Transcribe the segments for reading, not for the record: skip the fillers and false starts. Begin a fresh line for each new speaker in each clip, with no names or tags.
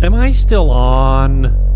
Am I still on?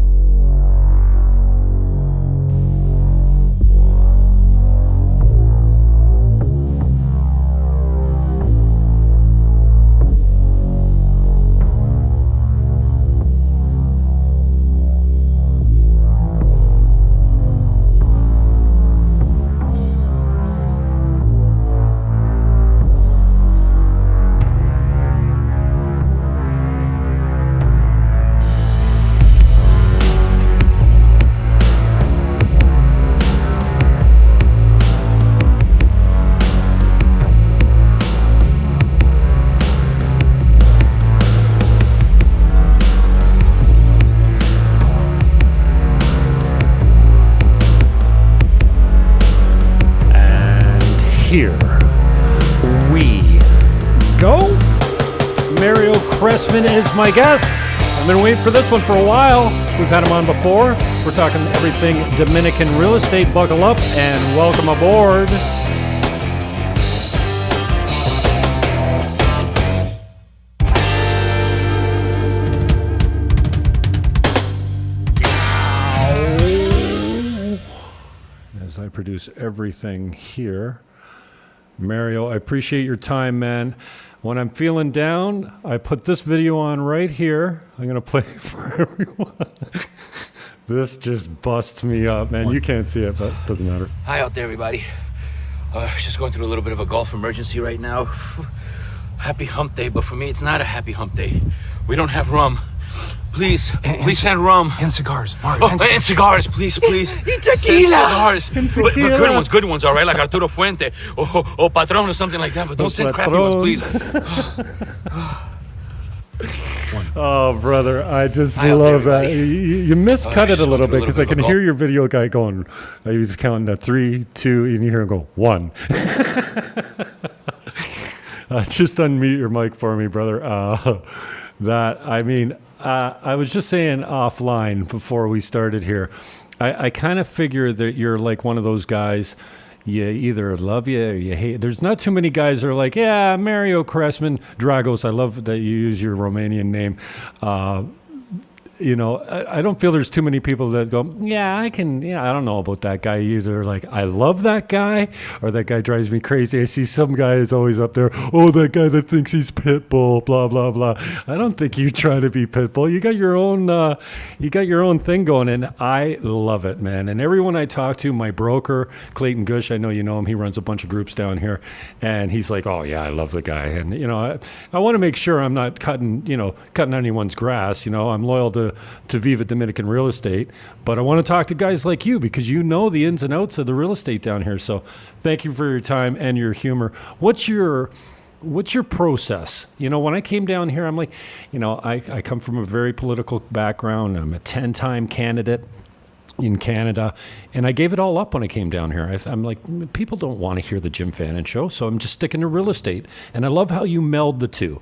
Here we go. Mario Crestman is my guest. I've been waiting for this one for a while. We've had him on before. We're talking everything Dominican real estate. Buckle up and welcome aboard. As I produce everything here. Mario, I appreciate your time, man. When I'm feeling down, I put this video on right here. I'm going to play it for everyone. This just busts me up, man. You can't see it, but it doesn't matter.
Hi out there, everybody. Just going through a little bit of a golf emergency right now. Happy hump day, but for me, it's not a happy hump day. We don't have rum. Please send rum.
And cigars. Mario,
and cigars, please.
And tequila.
Send cigars.
And
But
tequila.
good ones, all right? Like Arturo Fuente or Patron or something like that. But don't send crappy ones, please.
Oh, brother, I just
Hi out
love
there,
that.
everybody.
You miscut it
just
a little
going through
bit
a
because I
little
can
bit of
hear your video guy going, he was counting to 3, 2, and you hear him go, 1. Just unmute your mic for me, brother. I was just saying offline before we started here, I kind of figure that you're like one of those guys, you either love you or you hate. There's not too many guys that are like, yeah, Mario Crestman, Dragos. I love that you use your Romanian name. I don't feel there's too many people that go, I don't know about that guy either. Like, I love that guy or that guy drives me crazy. I see some guy is always up there, that guy that thinks he's Pitbull, blah, blah, blah. I don't think you try to be Pitbull. You got your own thing going, and I love it, man. And everyone I talk to, my broker, Clayton Gush, I know you know him. He runs a bunch of groups down here, and he's like, oh, yeah, I love the guy. And, I want to make sure I'm not cutting anyone's grass. I'm loyal to Viva Dominican Real Estate, but I want to talk to guys like you because you know the ins and outs of the real estate down here. So thank you for your time and your humor. What's your process? When I came down here, I'm like, I come from a very political background. I'm a 10-time candidate in Canada, and I gave it all up when I came down here. I'm like, people don't want to hear the Jim Fannin show, so I'm just sticking to real estate. And I love how you meld the two.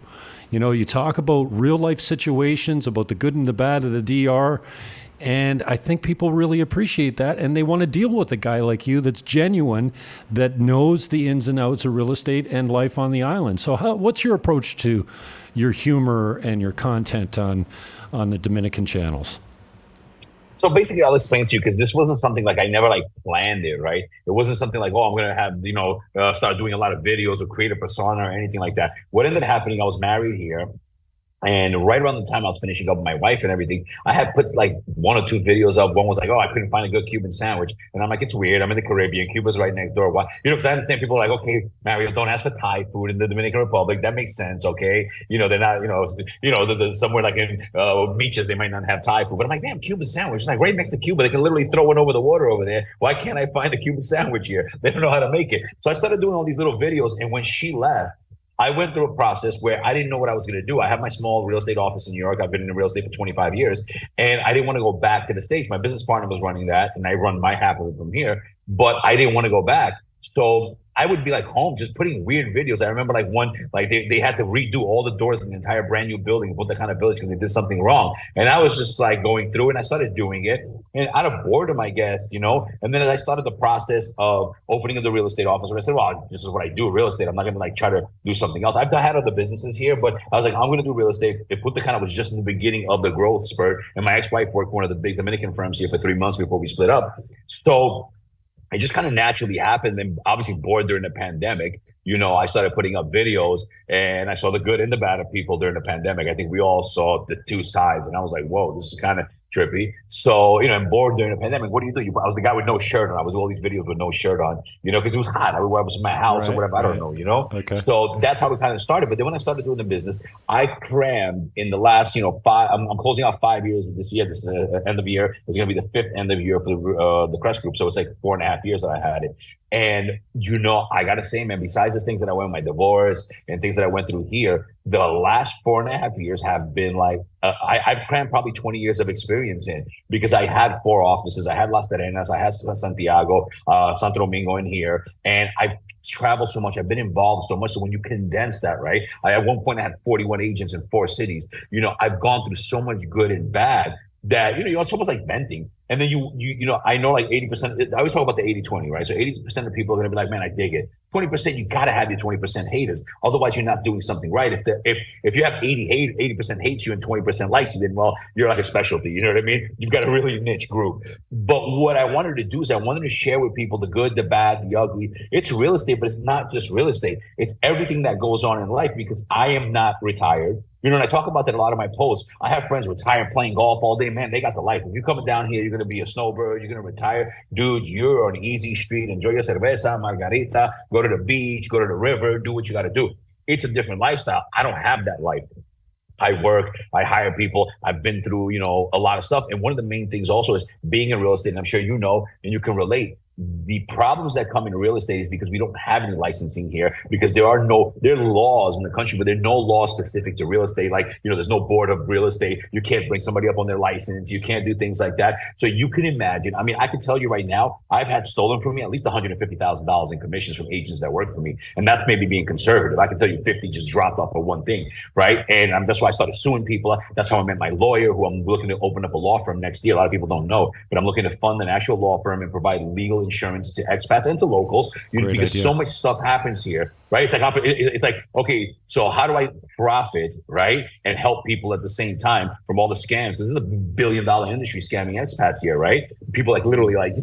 You talk about real life situations, about the good and the bad of the DR, and I think people really appreciate that, and they want to deal with a guy like you that's genuine, that knows the ins and outs of real estate and life on the island. So what's your approach to your humor and your content on the Dominican channels?
So basically, I'll explain to you because this wasn't something like I never planned it, right? It wasn't something like, I'm going to have, start doing a lot of videos or create a persona or anything like that. What ended up happening, I was married here. And right around the time I was finishing up with my wife and everything, I had put 1 or 2 videos up. One was like, I couldn't find a good Cuban sandwich. And I'm like, it's weird. I'm in the Caribbean. Cuba's right next door. Why? Because I understand people are like, okay, Mario, don't ask for Thai food in the Dominican Republic. That makes sense, okay? They're not, somewhere like in beaches, they might not have Thai food. But I'm like, damn, Cuban sandwich. It's like right next to Cuba. They can literally throw it over the water over there. Why can't I find a Cuban sandwich here? They don't know how to make it. So I started doing all these little videos. And when she left, I went through a process where I didn't know what I was going to do. I have my small real estate office in New York. I've been in real estate for 25 years, and I didn't want to go back to the States. My business partner was running that, and I run my half of it from here, but I didn't want to go back. So I would be like home just putting weird videos. I remember like one, like they had to redo all the doors in the entire brand new building in Punta Cana village because they did something wrong. And I was just like going through and I started doing it. And out of boredom, I guess, and then as I started the process of opening up the real estate office, I said, well, this is what I do, real estate. I'm not going to like try to do something else. I've had other businesses here, but I was like, I'm going to do real estate. Punta Cana was just in the beginning of the growth spurt. And my ex-wife worked for one of the big Dominican firms here for 3 months before we split up. So it just kind of naturally happened. And obviously bored during the pandemic, I started putting up videos and I saw the good and the bad of people during the pandemic. I think we all saw the two sides and I was like, whoa, this is kind of trippy. So, I'm bored during the pandemic. What do you do? I was the guy with no shirt on. I would do all these videos with no shirt on, because it was hot. I was in my house or whatever. I don't know,
Okay.
So that's how it kind of started. But then when I started doing the business, I crammed in the last, I'm closing out 5 years this year. This is end of the year. It's going to be the 5th end of year for the Crest group. So it's like 4.5 years that I had it. And, I got to say, man, besides the things that I went with my divorce and things that I went through here, the last 4.5 years have been like, I've crammed probably 20 years of experience in because I had 4 offices. I had Las Terrenas, I had Santiago, Santo Domingo in here. And I've traveled so much. I've been involved so much. So when you condense that, right? At one point I had 41 agents in 4 cities. I've gone through so much good and bad that, it's almost like venting. And then I know like 80%, I always talk about the 80-20, right? So 80% of people are going to be like, man, I dig it. 20%, you got to have your 20% haters. Otherwise, you're not doing something right. If you have 80% hates you and 20% likes you, then, well, you're like a specialty. You know what I mean? You've got a really niche group. But what I wanted to do is I wanted to share with people the good, the bad, the ugly. It's real estate, but it's not just real estate. It's everything that goes on in life because I am not retired. And I talk about that a lot of my posts. I have friends retired playing golf all day. Man, they got the life. If you're coming down here, you're going to be a snowbird. You're going to retire. Dude, you're on easy street. Enjoy your cerveza, margarita. Go to the beach. Go to the river. Do what you got to do. It's a different lifestyle. I don't have that life. I work. I hire people. I've been through, a lot of stuff. And one of the main things also is being in real estate. And I'm sure and you can relate. The problems that come in real estate is because we don't have any licensing here because there are laws in the country, but there are no laws specific to real estate. Like, there's no board of real estate. You can't bring somebody up on their license. You can't do things like that. So you can imagine, I can tell you right now, I've had stolen from me at least $150,000 in commissions from agents that work for me. And that's maybe being conservative. I can tell you 50 just dropped off of one thing, right? And that's why I started suing people. That's how I met my lawyer, who I'm looking to open up a law firm next year. A lot of people don't know, but I'm looking to fund an actual law firm and provide legal insurance to expats and to locals, because so much stuff happens here, right? It's like, okay, so how do I profit, right, and help people at the same time from all the scams? Because this is a $1 billion industry scamming expats here, right? People like literally like,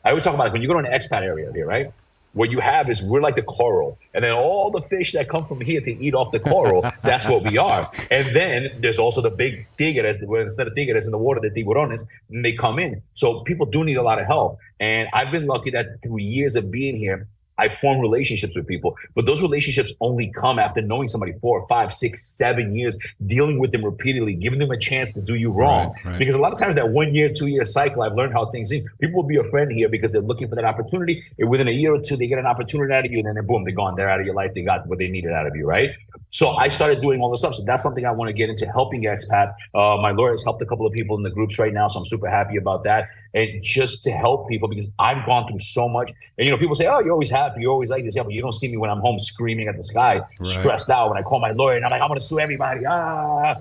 I always talk about it when you go to an expat area here, right? What you have is we're like the coral, and then all the fish that come from here to eat off the coral, that's what we are. And then there's also the big tigres, instead of tigres in the water, the tiburones, and they come in. So people do need a lot of help. And I've been lucky that through years of being here, I form relationships with people, but those relationships only come after knowing somebody 4, 5, 6, 7 years, dealing with them repeatedly, giving them a chance to do you wrong. Right. Because a lot of times that 1 year, 2 year cycle, I've learned how things are. People will be a friend here because they're looking for that opportunity. And within a year or two, they get an opportunity out of you, and then boom, they're gone. They're out of your life. They got what they needed out of you, right? So I started doing all this stuff. So that's something I want to get into, helping expats. My lawyer has helped a couple of people in the groups right now, so I'm super happy about that. And just to help people, because I've gone through so much. And people say, oh, you're always happy, you're always like this. Yeah, but you don't see me when I'm home screaming at the sky, stressed out. When I call my lawyer and I'm like, I'm going to sue everybody, and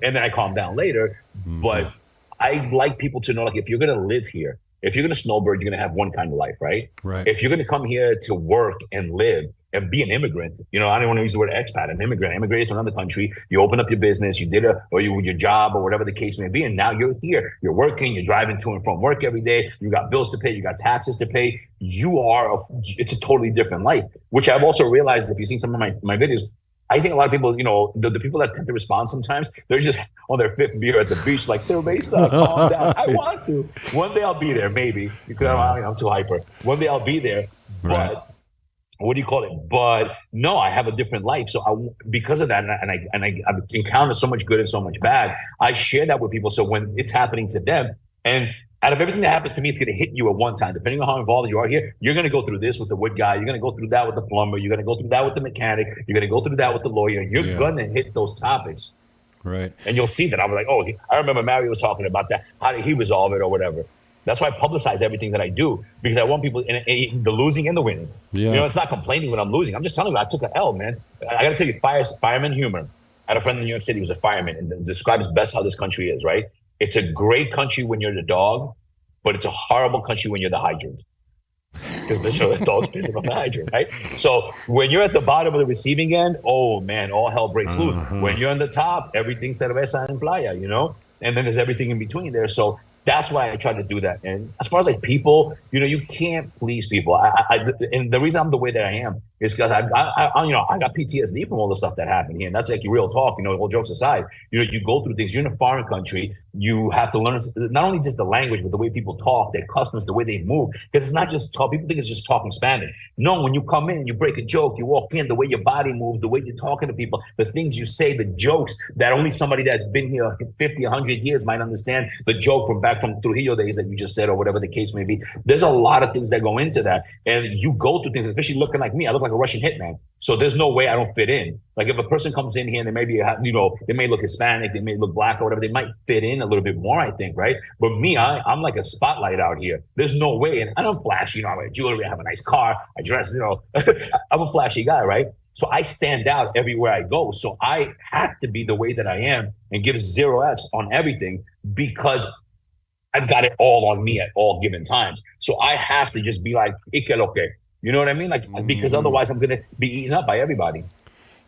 then I calm down later. Mm-hmm. But I like people to know, like, if you're going to live here, if you're going to snowbird, you're going to have one kind of life, right? Right. If you're going to come here to work and live and be an immigrant, I don't want to use the word expat, an immigrant, immigrated to another country, you open up your business, you did your job or whatever the case may be, and now you're here, you're working, you're driving to and from work every day, you got bills to pay, you got taxes to pay, it's a totally different life, which I've also realized, if you've seen some of my videos, I think a lot of people, the people that tend to respond sometimes, they're just on their 5th beer at the beach, like, cerveza, calm down. I want to. One day I'll be there, maybe, because I'm too hyper. One day I'll be there, but what do you call it? But no, I have a different life. So because of that, and I've encountered so much good and so much bad, I share that with people. So when it's happening to them, and out of everything that happens to me, it's going to hit you at one time. Depending on how involved you are here, you're going to go through this with the wood guy. You're going to go through that with the plumber. You're going to go through that with the mechanic. You're going to go through that with the lawyer. You're going to hit those topics. Right. And you'll see that. I was like, I remember Mario was talking about that. How did he resolve it or whatever? That's why I publicize everything that I do, because I want people in the losing and the winning.
Yeah.
You know, it's not complaining when I'm losing. I'm just telling you, I took an L, man. I got to tell you, fireman humor. I had a friend in New York City who was a fireman, and describes best how this country is, right? It's a great country when you're the dog, but it's a horrible country when you're the hydrant. Because the dog's pissing on the hydrant, right? So when you're at the bottom of the receiving end, oh man, all hell breaks loose. When you're on the top, everything's cerveza en playa, you know? And then there's everything in between there. So that's why I try to do that. And as far as like people, you know, you can't please people. And the reason I'm the way that I am is because I got PTSD from all the stuff that happened here. And that's like real talk, you know, all jokes aside. You know, you go through things, you're in a foreign country, you have to learn not only just the language, but the way people talk, their customs, the way they move. Because it's not just talk. People think it's just talking Spanish. No, when you come in, you break a joke, you walk in, the way your body moves, the way you're talking to people, the things you say, the jokes that only somebody that's been here 50, 100 years might understand. The joke from Trujillo days that you just said, or whatever the case may be. There's a lot of things that go into that. And you go through things, especially looking like me. I look like a Russian hitman. So there's no way I don't fit in. Like if a person comes in here and they may be, you know, they may look Hispanic, they may look black or whatever, they might fit in a little bit more, I think, right? But me, I'm like a spotlight out here. There's no way. And I'm flashy, you know, I wear jewelry, I have a nice car, I dress, you know, I'm a flashy guy, right? So I stand out everywhere I go. So I have to be the way that I am and give 0 Fs on everything, because I've got it all on me at all given times. So I have to just be like, "Y que lo que?" You know what I mean? Like, because otherwise I'm going to be eaten up by everybody.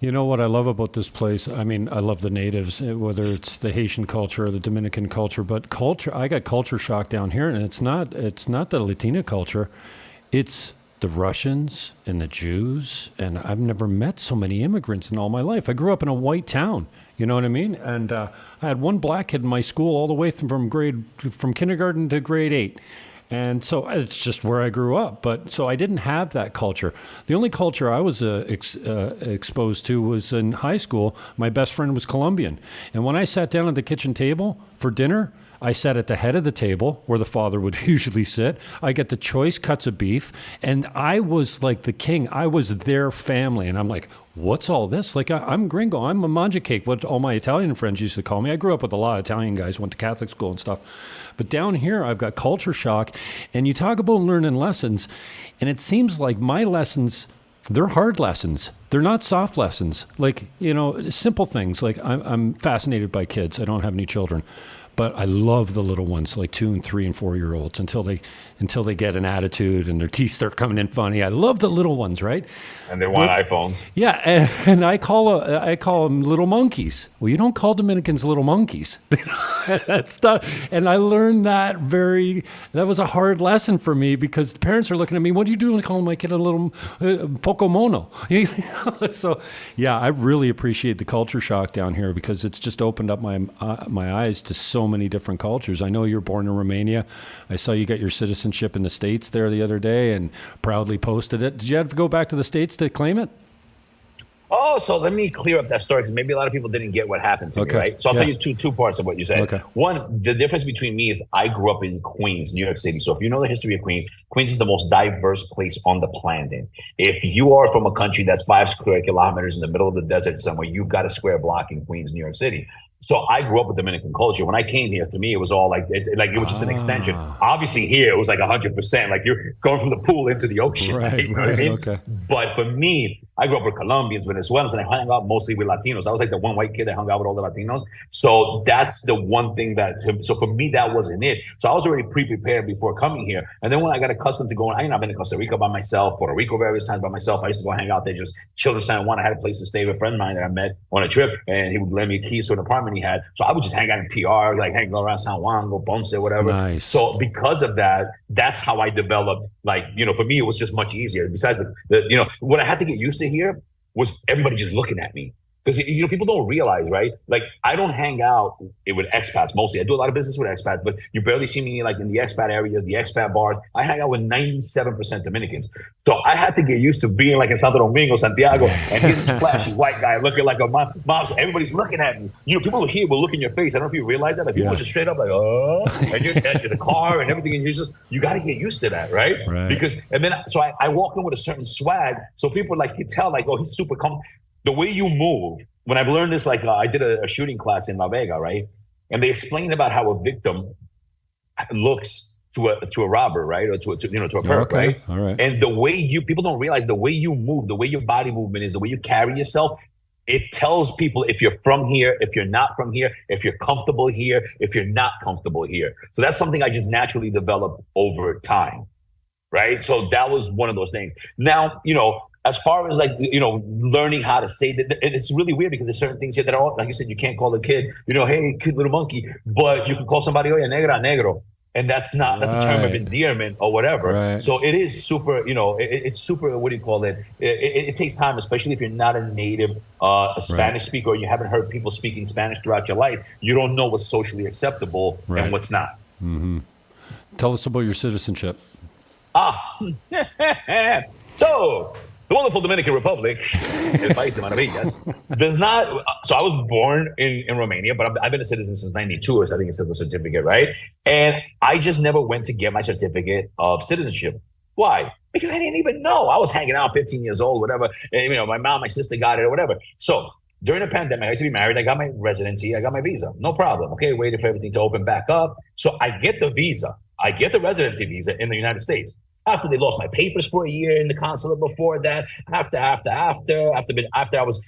You know what I love about this place? I mean, I love the natives, whether it's the Haitian culture or the Dominican culture, but I got culture shock down here, and it's not the Latina culture. It's the Russians and the Jews, and I've never met so many immigrants in all my life. I grew up in a white town, you know what I mean? And I had one black kid in my school all the way from kindergarten to grade 8. And so it's just where I grew up. But so I didn't have that culture. The only culture I was exposed to was in high school. My best friend was Colombian. And when I sat down at the kitchen table for dinner, I sat at the head of the table where the father would usually sit. I get the choice cuts of beef. And I was like the king. I was their family. And I'm like, what's all this? Like, I'm gringo. I'm a manja cake, what all my Italian friends used to call me. I grew up with a lot of Italian guys, went to Catholic school and stuff. But down here, I've got culture shock. And you talk about learning lessons. And it seems like my lessons, they're hard lessons. They're not soft lessons. Like, you know, simple things. Like, I'm fascinated by kids. I don't have any children. But I love the little ones, like 2 and 3 and 4 year olds, until they get an attitude and their teeth start coming in funny. I love the little ones, right?
And they want iPhones.
Yeah, and I call them little monkeys. Well, you don't call Dominicans little monkeys. That's not. And I learned that was a hard lesson for me, because the parents are looking at me. What are you doing calling my kid a little poco mono? So yeah, I really appreciate the culture shock down here, because it's just opened up my eyes to so many different cultures. I know you're born in Romania. I saw you got your citizenship in the States there the other day and proudly posted it. Did you have to go back to the States to claim it?
Oh, so let me clear up that story, because maybe a lot of people didn't get what happened to me, right? So I'll tell you two parts of what you said.
Okay.
One, the difference between me is I grew up in Queens, New York City. So if you know the history of Queens, Queens is the most diverse place on the planet. If you are from a country that's 5 square kilometers in the middle of the desert somewhere, you've got a square block in Queens, New York City. So I grew up with Dominican culture. When I came here, to me, it was all like it was just an extension. Obviously, here it was like 100%. Like you're going from the pool into the ocean.
Right,
you know what I mean?
Okay.
But for me, I grew up with Colombians, Venezuelans, and I hung out mostly with Latinos. I was like the one white kid that hung out with all the Latinos. So that's the one thing so for me, that wasn't it. So I was already pre-prepared before coming here. And then when I got accustomed to going, I've been to Costa Rica by myself, Puerto Rico various times by myself. I used to go hang out there, just chill to San Juan. I had a place to stay with a friend of mine that I met on a trip, and he would lend me keys to an apartment he had. So I would just hang out in PR, like go around San Juan, go Ponce, whatever.
Nice.
So because of that, that's how I developed. Like, you know, for me, it was just much easier. Besides what I had to get used to here was everybody just looking at me. Because, you know, people don't realize, right? Like, I don't hang out with expats mostly. I do a lot of business with expats, but you barely see me like in the expat areas, the expat bars. I hang out with 97% Dominicans. So I had to get used to being like in Santo Domingo, Santiago, and here's this flashy white guy looking like a mom. So everybody's looking at me. You know, people here will look in your face. I don't know if you realize that. Like, people are just straight up like, oh, and you're at the car and everything. And you got to get used to that, right? Because, and then, so I walk in with a certain swag. So people like, you tell like, oh, he's super comfortable. The way you move, when I've learned this, like I did a shooting class in La Vega, right? And they explained about how a victim looks to a robber, right? Or to a perp, right?
All right.
And the way people don't realize the way you move, the way your body movement is, the way you carry yourself, it tells people if you're from here, if you're not from here, if you're comfortable here, if you're not comfortable here. So that's something I just naturally developed over time, right? So that was one of those things. Now, as far as learning how to say that, it's really weird because there's certain things here that are, like you said, you can't call a kid, hey, cute little monkey, but you can call somebody, oye, negra, negro. And that's a term of endearment or whatever.
Right.
So it is super, it's super, what do you call it? It takes time, especially if you're not a native Spanish speaker or you haven't heard people speaking Spanish throughout your life. You don't know what's socially acceptable and what's not.
Mm-hmm. Tell us about your citizenship.
So the wonderful Dominican Republic, El País de Maravillas, does not. So I was born in Romania, but I've been a citizen since '92, as I think it says the certificate, right? And I just never went to get my certificate of citizenship. Why? Because I didn't even know. I was hanging out, 15 years old, whatever. And, my mom, my sister got it or whatever. So during the pandemic, I used to be married. I got my residency. I got my visa. No problem. Okay, waited for everything to open back up. So I get the visa. I get the residency visa in the United States. After they lost my papers for a year in the consulate before that, after I was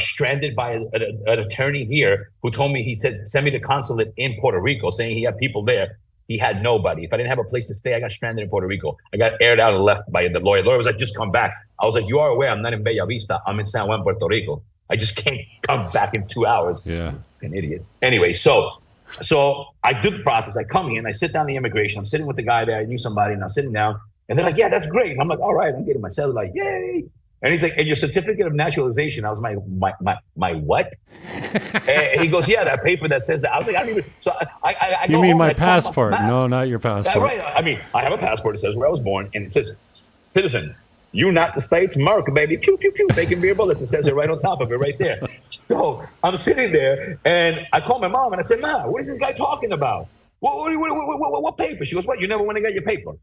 stranded by an attorney here who told me, he said, send me the consulate in Puerto Rico, saying he had people there. He had nobody. If I didn't have a place to stay, I got stranded in Puerto Rico. I got aired out and left by the lawyer. The lawyer was like, just come back. I was like, you are aware I'm not in Bella Vista. I'm in San Juan, Puerto Rico. I just can't come back in 2 hours.
Yeah.
An idiot. Anyway, so I do the process. I come in, I sit down the immigration. I'm sitting with the guy there. I knew somebody, and I'm sitting down. And they're like, yeah, that's great. And I'm like, all right, I'm getting my cellular, like, yay. And he's like, and your certificate of naturalization. I was my what? And he goes, yeah, that paper that says that. I was like, I don't even. So I
you mean my passport? No, not your passport.
Right. I mean, I have a passport that says where I was born, and it says citizen. United States, America, baby. Pew, pew, pew. Bacon beer bullets. It says it right on top of it, right there. So I'm sitting there, and I call my mom, and I said, Ma, what is this guy talking about? What paper? She goes, what? You never went to get your paper?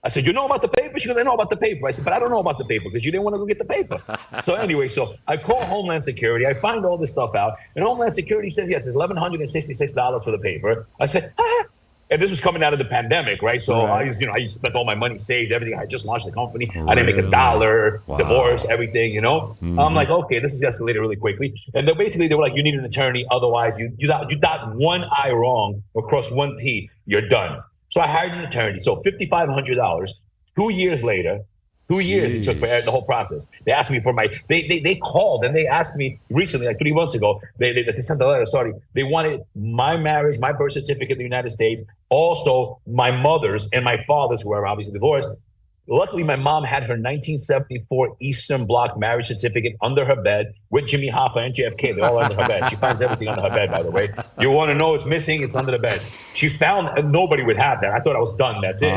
I said, you know about the paper? She goes, I know about the paper. I said, but I don't know about the paper because you didn't want to go get the paper. So anyway, so I call Homeland Security. I find all this stuff out. And Homeland Security says, yes, it's $1,166 for the paper. I said, And this was coming out of the pandemic, right? So I spent all my money saved, everything. I just launched the company. I didn't make $1, divorce, everything, I'm like, okay, this is escalated really quickly. And then basically they were like, you need an attorney. Otherwise you dot one I wrong or cross one T, you're done. So I hired an attorney. So $5,500. 2 years later, 2 years it took for the whole process. They asked me for they called and they asked me recently, like 3 months ago, they sent a letter, they wanted my marriage, my birth certificate in the United States, also my mother's and my father's, who are obviously divorced. Luckily, my mom had her 1974 Eastern Bloc marriage certificate under her bed with Jimmy Hoffa and JFK. They're all under her bed. She finds everything under her bed, by the way. You want to know what's missing? It's under the bed. She found, and nobody would have that. I thought I was done. That's it.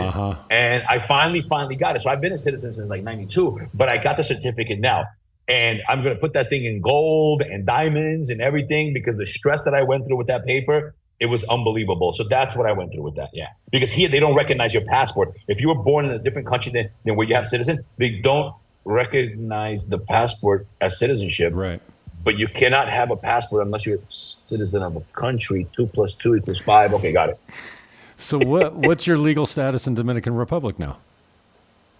And I finally got it. So I've been a citizen since like 92, but I got the certificate now. And I'm going to put that thing in gold and diamonds and everything because the stress that I went through with that paper, it was unbelievable. So that's what I went through with that. Yeah. Because here they don't recognize your passport. If you were born in a different country than where you have citizen, they don't recognize the passport as citizenship.
Right.
But you cannot have a passport unless you're a citizen of a country. 2 + 2 = 5. Okay, got it.
So what's your legal status in Dominican Republic now?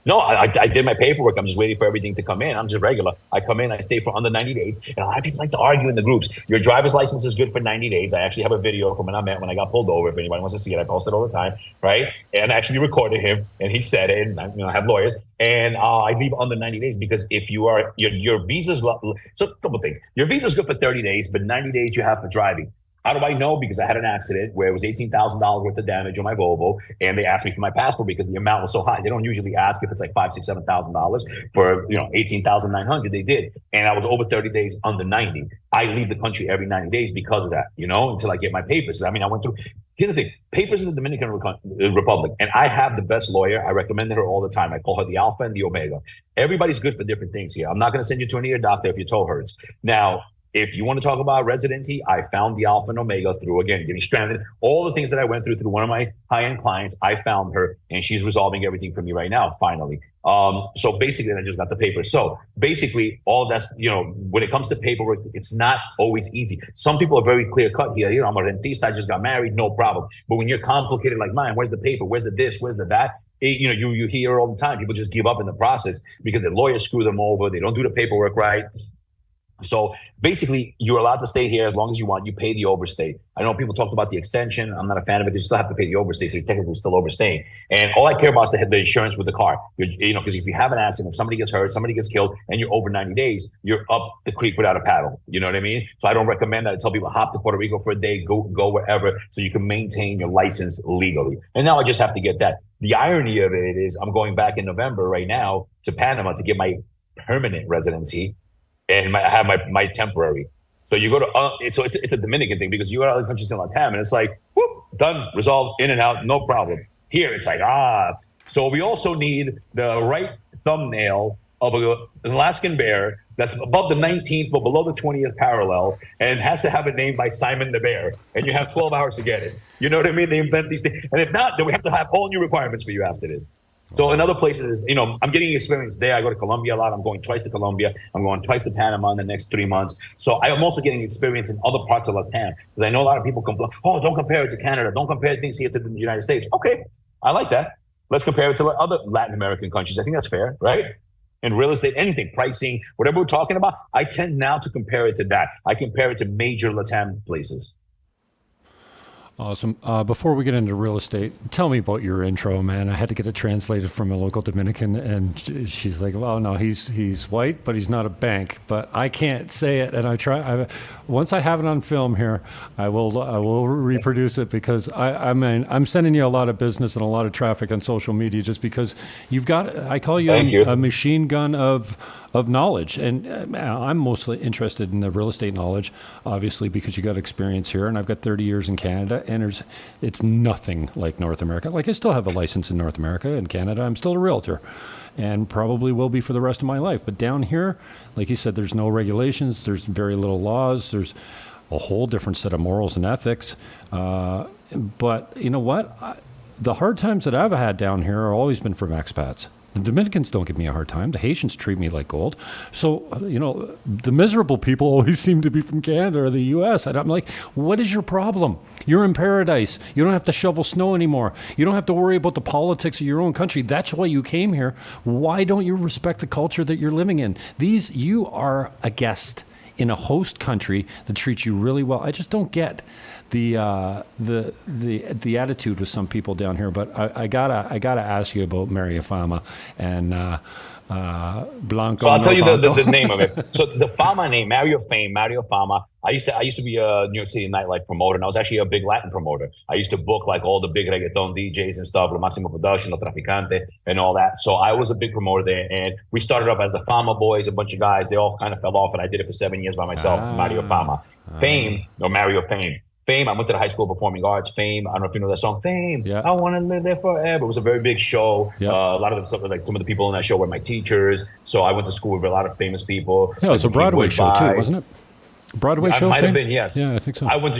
No, I did my paperwork. I'm just waiting for everything to come in. I'm just regular. I come in, I stay for under 90 days. And a lot of people like to argue in the groups. Your driver's license is good for 90 days. I actually have a video from when I got pulled over. If anybody wants to see it, I post it all the time, right? And I actually recorded him, and he said it, and I have lawyers. And I leave under 90 days because if you are, your visa's, so a couple things. Your visa's good for 30 days, but 90 days you have for driving. How do I know? Because I had an accident where it was $18,000 worth of damage on my Volvo, and they asked me for my passport because the amount was so high. They don't usually ask if it's like $5,000, $6,000, $7,000 for $18,900. They did, and I was over 30 days under 90. I leave the country every 90 days because of that, until I get my papers. I mean, I went through. Here's the thing: papers in the Dominican Republic, and I have the best lawyer. I recommend her all the time. I call her the Alpha and the Omega. Everybody's good for different things here. I'm not going to send you to an ear doctor if your toe hurts. Now, If you want to talk about residency, I found the Alpha and Omega through, again, getting stranded. All the things that I went through one of my high-end clients, I found her, and she's resolving everything for me right now, finally. So basically, I just got the paper. So basically, all that's, when it comes to paperwork, it's not always easy. Some people are very clear-cut here. I'm a rentista, I just got married, no problem. But when you're complicated like mine, where's the paper? Where's the this? Where's the that? You hear all the time. People just give up in the process because the lawyers screw them over. They don't do the paperwork right. So basically, you're allowed to stay here as long as you want. You pay the overstay. I know people talked about the extension. I'm not a fan of it. You still have to pay the overstay, so you're technically still overstaying. And all I care about is the insurance with the car. Because if you have an accident, if somebody gets hurt, somebody gets killed, and you're over 90 days, you're up the creek without a paddle. You know what I mean? So I don't recommend that. I tell people hop to Puerto Rico for a day, go wherever, so you can maintain your license legally. And now I just have to get that. The irony of it is I'm going back in November right now to Panama to get my permanent residency. And I have my temporary. So you go to, it's a Dominican thing because you go to other countries in Latam and it's like, whoop, done, resolved, in and out, no problem. Here it's like, So we also need the right thumbnail of an Alaskan bear that's above the 19th but below the 20th parallel and has to have a name by Simon the Bear. And you have 12 hours to get it. You know what I mean? They invent these things. And if not, then we have to have all new requirements for you after this. So in other places, I'm getting experience there. I go to Colombia a lot. I'm going twice to Colombia. I'm going twice to Panama in the next 3 months. So I'm also getting experience in other parts of Latam because I know a lot of people complain, don't compare it to Canada. Don't compare things here to the United States. Okay, I like that. Let's compare it to other Latin American countries. I think that's fair, right? In real estate, anything, pricing, whatever we're talking about, I tend now to compare it to that. I compare it to major Latam places.
Awesome. Before we get into real estate, tell me about your intro, man. I had to get it translated from a local Dominican, and she's like, "Well, no, he's white, but he's not a bank." But I can't say it, and I try. Once I have it on film here, I will reproduce it because I'm sending you a lot of business and a lot of traffic on social media just because you've got. I call you a machine gun of knowledge, and I'm mostly interested in the real estate knowledge, obviously, because you got experience here, and I've got 30 years in Canada. And it's nothing like North America. Like I still have a license in North America and Canada. I'm still a realtor and probably will be for the rest of my life. But down here, like you said, there's no regulations. There's very little laws. There's a whole different set of morals and ethics. But you know what? The hard times that I've had down here have always been from expats. The Dominicans don't give me a hard time. The Haitians treat me like gold. So, the miserable people always seem to be from Canada or the U.S. And I'm like, what is your problem? You're in paradise. You don't have to shovel snow anymore. You don't have to worry about the politics of your own country. That's why you came here. Why don't you respect the culture that you're living in? You are a guest in a host country that treats you really well. I just don't get the attitude with some people down here, but I gotta ask you about Mario Fama and Blanco.
So I'll tell you the name of it. So the Fama name, Mario Fama. I used to be a New York City nightlife promoter, and I was actually a big Latin promoter. I used to book like all the big reggaeton DJs and stuff, La Maximo Production, La Traficante, and all that. So I was a big promoter there, and we started up as the Fama Boys, a bunch of guys. They all kind of fell off, and I did it for 7 years by myself. Mario Fama, Fame, or Mario Fame. Fame, I went to the High School of Performing Arts. Fame, I don't know if you know that song, Fame. Yeah. I want to live there forever. It was a very big show. Yeah. A lot of the stuff, like some of the people in that show were my teachers. So I went to school with a lot of famous people.
Yeah, it was a Broadway show too, wasn't it? Broadway show.
Might have been, yes.
Yeah, I think so.
I went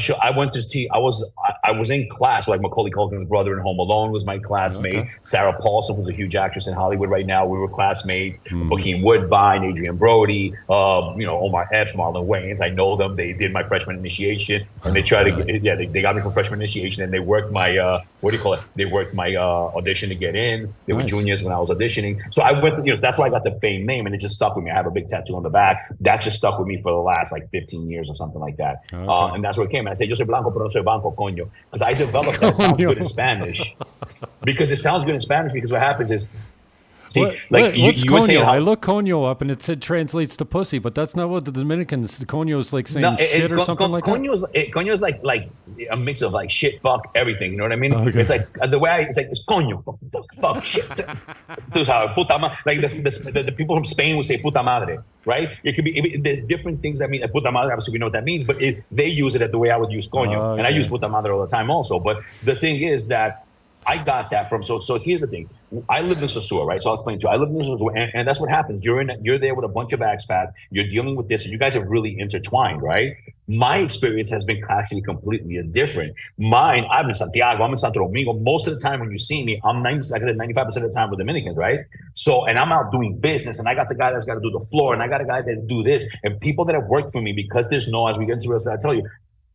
I was in class, like Macaulay Culkin's brother in Home Alone was my classmate. Okay. Sarah Paulson was a huge actress in Hollywood right now. We were classmates. Joaquin Woodbine, Adrian Brody, Omar Epps, Marlon Wayans. I know them. They did my freshman initiation, and they tried to they got me for freshman initiation, and they worked my They worked my audition to get in. They were juniors when I was auditioning. So I went, that's why I got the Fame name, and it just stuck with me. I have a big tattoo on the back. That just stuck with me for the last 15 years or something like that. Okay. And that's where it came. And I say, yo soy blanco, pero no soy banco, coño. Because I developed that. It sounds good in Spanish. Because it sounds good in Spanish because what happens is,
what's coño? I look coño up and it said translates to pussy, but that's not what the Dominicans, the coño is like saying shit or something like that.
Coño is like a mix of shit, fuck, everything. You know what I mean? Okay. It's like the way it's coño, fuck, shit. Puta madre. Like the people from Spain would say puta madre, right? It could be, there's different things that mean puta madre. Obviously, we know what that means, but they use it the way I would use coño. And I use puta madre all the time also. But the thing is that I got that from so here's the thing. I lived in Sosua, right? So I'll explain to you. I lived in Sosua, and that's what happens. You're there with a bunch of expats. You're dealing with this, and you guys are really intertwined, right? My experience has been actually completely different. Mine, I'm in Santiago, I'm in Santo Domingo. Most of the time when you see me, I'm 95% of the time with Dominicans, right? So, and I'm out doing business, and I got the guy that's got to do the floor, and I got a guy that do this, and people that have worked for me because there's no, as we get into this, I tell you,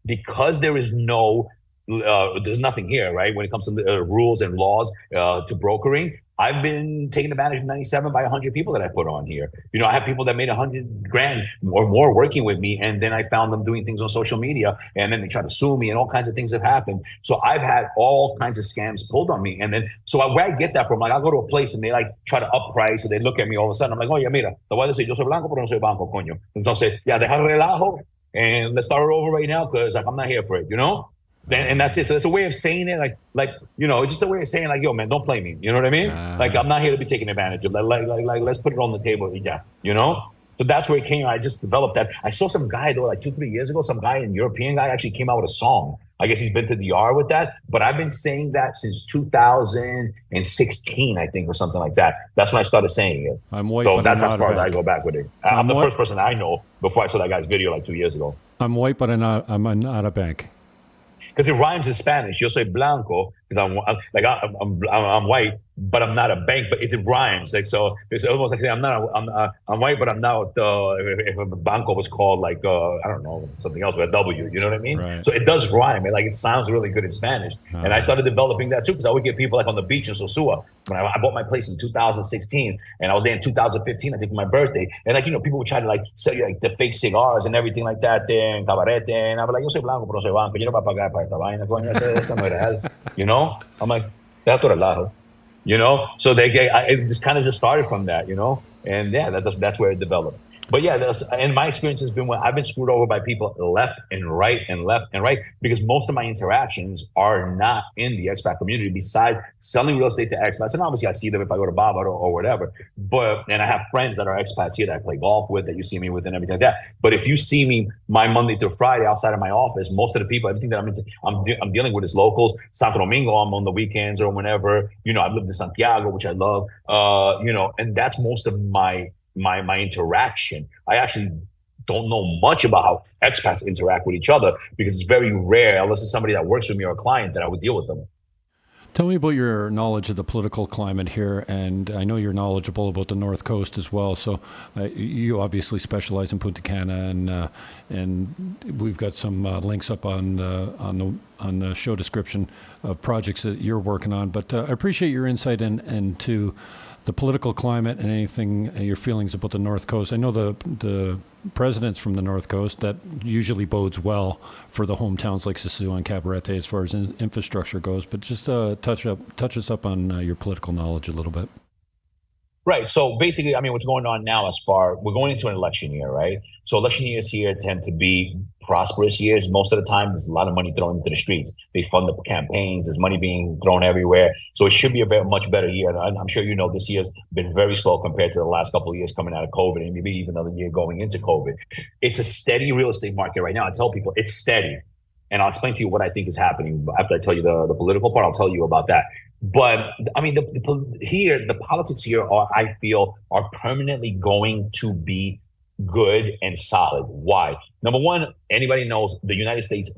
because there is no there's nothing here, right? When it comes to rules and laws to brokering, I've been taken advantage of 97 by 100 people that I put on here. You know, I have people that made 100 grand or more working with me, and then I found them doing things on social media, and then they try to sue me, and all kinds of things have happened. So I've had all kinds of scams pulled on me, and then where I get that from, like I'll go to a place and they like try to up price, and they look at me all of a sudden. I'm like, oye, mira, te voy a decir, yo soy blanco, pero no soy banco, coño. Entonces, ya deja el relajo, and let's start it over right now, because like I'm not here for it, you know. And that's it. So it's a way of saying it, like you know, it's just a way of saying like, yo, man, don't play me. You know what I mean? Like I'm not here to be taken advantage of. Like let's put it on the table. Yeah, you know. So that's where it came. I just developed that. I saw some guy though, like 2-3 years ago. Some guy, a European guy, actually came out with a song. I guess he's been to DR with that. But I've been saying that since 2016, I think, or something like that. That's when I started saying it.
I'm white,
so
but
that's
I'm
how
not
far
a bank.
I go back with it. I'm the first person I know before I saw that guy's video like 2 years ago.
I'm white, but I'm not a bank.
Because it rhymes in Spanish. Yo soy blanco because I'm white, but I'm not a bank. But it rhymes. Like so, it's almost like I'm white, but I'm not. If a banco was called like I don't know, something else with a W. You know what I mean?
Right.
So it does rhyme. It sounds really good in Spanish. And I started developing that too because I would get people like on the beach in Sosua. When I bought my place in 2016, and I was there in 2015, I think for my birthday. And like people would try to like sell you like the fake cigars and everything like that there and cabarete. And I was like, yo soy blanco, pero no soy banco. Yo no voy a pagar para esa vaina, coño. Esa no es real. You know? I'm like, that's what relajo. You know? So it just kind of just started from that, you know? And yeah, that's where it developed. But yeah, and my experience has been when I've been screwed over by people left and right because most of my interactions are not in the expat community besides selling real estate to expats. And obviously I see them if I go to Bávaro or whatever. And I have friends that are expats here that I play golf with, that you see me with and everything like that. But if you see me my Monday through Friday outside of my office, most of the people, everything that I'm dealing with is locals. Santo Domingo, I'm on the weekends or whenever. You know, I've lived in Santiago, which I love. You know, and that's most of my interaction. I actually don't know much about how expats interact with each other because it's very rare, unless it's somebody that works with me or a client, that I would deal with them.
Tell me about your knowledge of the political climate here, and I know you're knowledgeable about the North Coast as well. So you obviously specialize in Punta Cana, and we've got some links up on the show description of projects that you're working on. But I appreciate your insight into the political climate and anything, your feelings about the North Coast. I know the presidents from the North Coast, that usually bodes well for the hometowns like Sosua and Cabarete as far as infrastructure goes, but just touch us up on your political knowledge a little bit.
Right. So basically, I mean, what's going on now we're going into an election year, right? So election years here tend to be prosperous years. Most of the time, there's a lot of money thrown into the streets. They fund the campaigns. There's money being thrown everywhere. So it should be a much better year. And I'm sure you know this year's been very slow compared to the last couple of years coming out of COVID, and maybe even another year going into COVID. It's a steady real estate market right now. I tell people it's steady. And I'll explain to you what I think is happening. After I tell you the political part, I'll tell you about that. But I mean, the politics here I feel are permanently going to be good and solid. Why? Number one, anybody knows the United States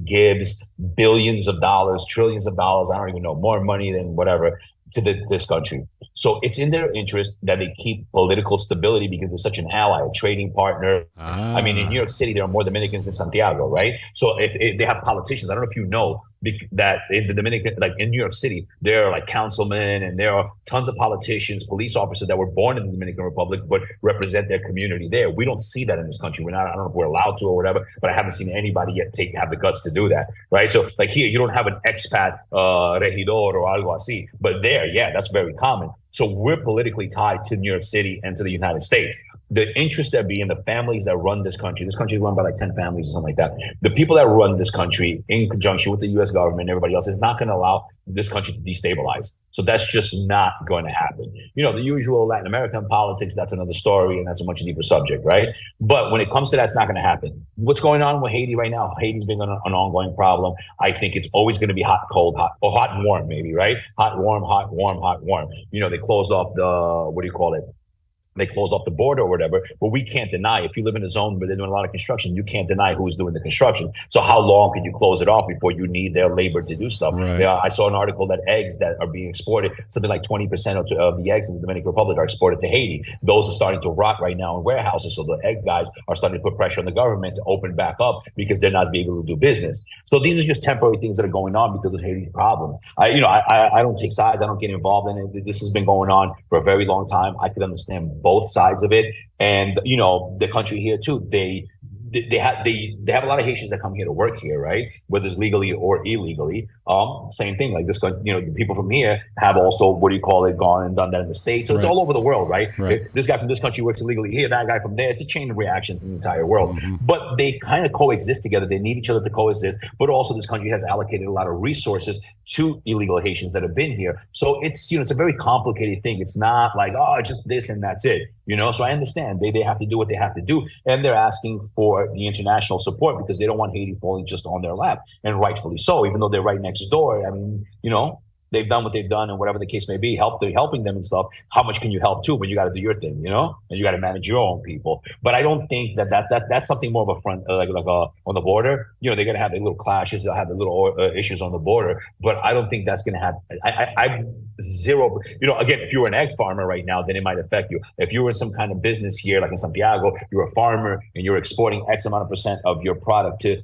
gives billions of dollars, trillions of dollars, I don't even know, more money than whatever, to this country. So it's in their interest that they keep political stability because they're such an ally, a trading partner. I mean, in New York City, there are more Dominicans than Santiago, right? So if they have politicians, I don't know if you know that in the Dominican, like in New York City, there are like councilmen and there are tons of politicians, police officers that were born in the Dominican Republic but represent their community there. We don't see that in this country. I don't know if we're allowed to or whatever, but I haven't seen anybody yet have the guts to do that, right? So like here, you don't have an expat regidor or algo así, but there, yeah, that's very common. So we're politically tied to New York City and to the United States. the interests that be in the families that run this country is run by like 10 families or something like that. The people that run this country in conjunction with the US government and everybody else is not going to allow this country to destabilize. So that's just not going to happen. You know, the usual Latin American politics, that's another story, and that's a much deeper subject, right? But when it comes to that, it's not going to happen. What's going on with Haiti right now? Haiti's been an ongoing problem. I think it's always going to be hot, cold, hot, or hot and warm, maybe, right? Hot, warm, hot, warm, hot, warm. You know, they closed off they closed off the border or whatever, but we can't deny, if you live in a zone where they're doing a lot of construction, you can't deny who's doing the construction. So how long can you close it off before you need their labor to do stuff?
Right.
Yeah, I saw an article that eggs that are being exported, something like 20% of the eggs in the Dominican Republic are exported to Haiti. Those are starting to rot right now in warehouses. So the egg guys are starting to put pressure on the government to open back up because they're not being able to do business. So these are just temporary things that are going on because of Haiti's problem. I don't take sides. I don't get involved in it. This has been going on for a very long time. I could understand both sides of it. And, you know, the country here too, they have a lot of Haitians that come here to work here, right? Whether it's legally or illegally. Same thing, like this, you know, the people from here have also, gone and done that in the States. So it's all over the world, right? This guy from this country works illegally here, that guy from there. It's a chain of reaction from the entire world. But they kind of coexist together. They need each other to coexist. But also this country has allocated a lot of resources to illegal Haitians that have been here. So it's, you know, it's a very complicated thing. It's not like, oh, it's just this and that's it, you know? So I understand they have to do what they have to do. And they're asking for the international support because they don't want Haiti falling just on their lap, and rightfully so, even though they're right next door. I mean, you know, they've done what they've done, and whatever the case may be, helping them and stuff. How much can you help too when you got to do your thing, you know, and you got to manage your own people? But I don't think that's something more of a front, on the border. You know, they're gonna have their little clashes, they'll have the little issues on the border, but I don't think that's gonna happen. I'm zero. You know, again, if you were an egg farmer right now, then it might affect you. If you were in some kind of business here, like in Santiago, you're a farmer and you're exporting X amount of percent of your product to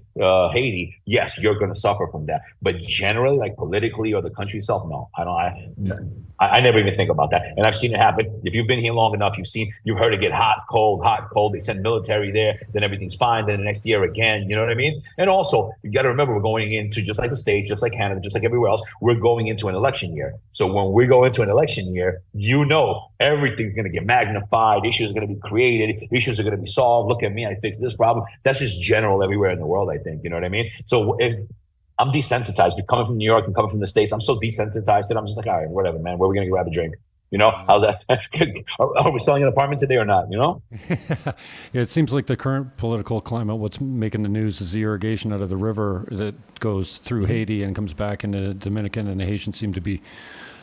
Haiti, yes, you're going to suffer from that. But generally, like politically or the country itself, no, I don't. I never even think about that. And I've seen it happen. If you've been here long enough, you've heard it get hot, cold. They send military there, then everything's fine. Then the next year again, you know what I mean? And also, you got to remember, we're going into, just like the States, just like Canada, just like everywhere else, we're going into an election year. So when we go into an election year, you know, everything's going to get magnified. Issues are going to be created. Issues are going to be solved. Look at me, I fixed this problem. That's just general everywhere in the world, I think. You know what I mean? So if I'm desensitized, but coming from New York and coming from the States, I'm so desensitized that I'm just like, all right, whatever, man. Where are we going to grab a drink? You know, how's that? Are we selling an apartment today or not? You know?
Yeah, it seems like the current political climate, what's making the news is the irrigation out of the river that goes through Haiti and comes back into Dominican, and the Haitians seem to be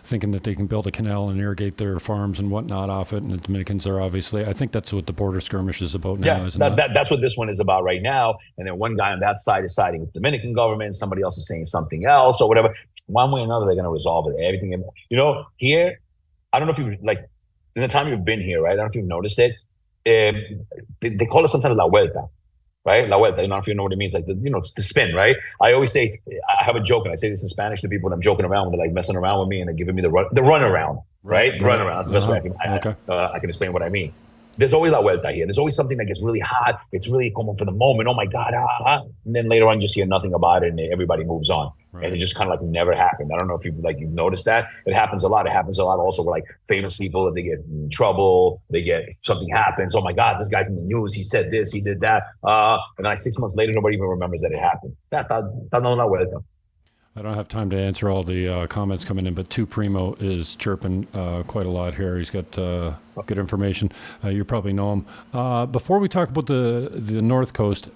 thinking that they can build a canal and irrigate their farms and whatnot off it. And the Dominicans are obviously, I think that's what the border skirmish is about now, isn't it?
That's what this one is about right now. And then one guy on that side is siding with the Dominican government, somebody else is saying something else or whatever. One way or another, they're going to resolve it. Everything, you know, here, I don't know if you like, in the time you've been here, right? I don't know if you've noticed it. They call it sometimes La Vuelta. Right? La Vuelta, you know, if you know what it means, like, it's the spin, right? I always say, I have a joke, and I say this in Spanish to people when I'm joking around, when they're like messing around with me, and they're giving me the run around, right? The run around. That's the best way I can explain what I mean. There's always La Vuelta here. There's always something that gets really hot. It's really como for the moment. Oh my God. And then later on, you just hear nothing about it, and everybody moves on. Right. And it just kind of like never happened. I don't know if you've noticed that. It happens a lot. It happens a lot also with like famous people. If they get in trouble, something happens. Oh my God, this guy's in the news. He said this, he did that. And like 6 months later, nobody even remembers that it happened. Está no La Vuelta.
I don't have time to answer all the comments coming in, but Tu Primo is chirping quite a lot here. He's got good information. You probably know him. Before we talk about the North Coast,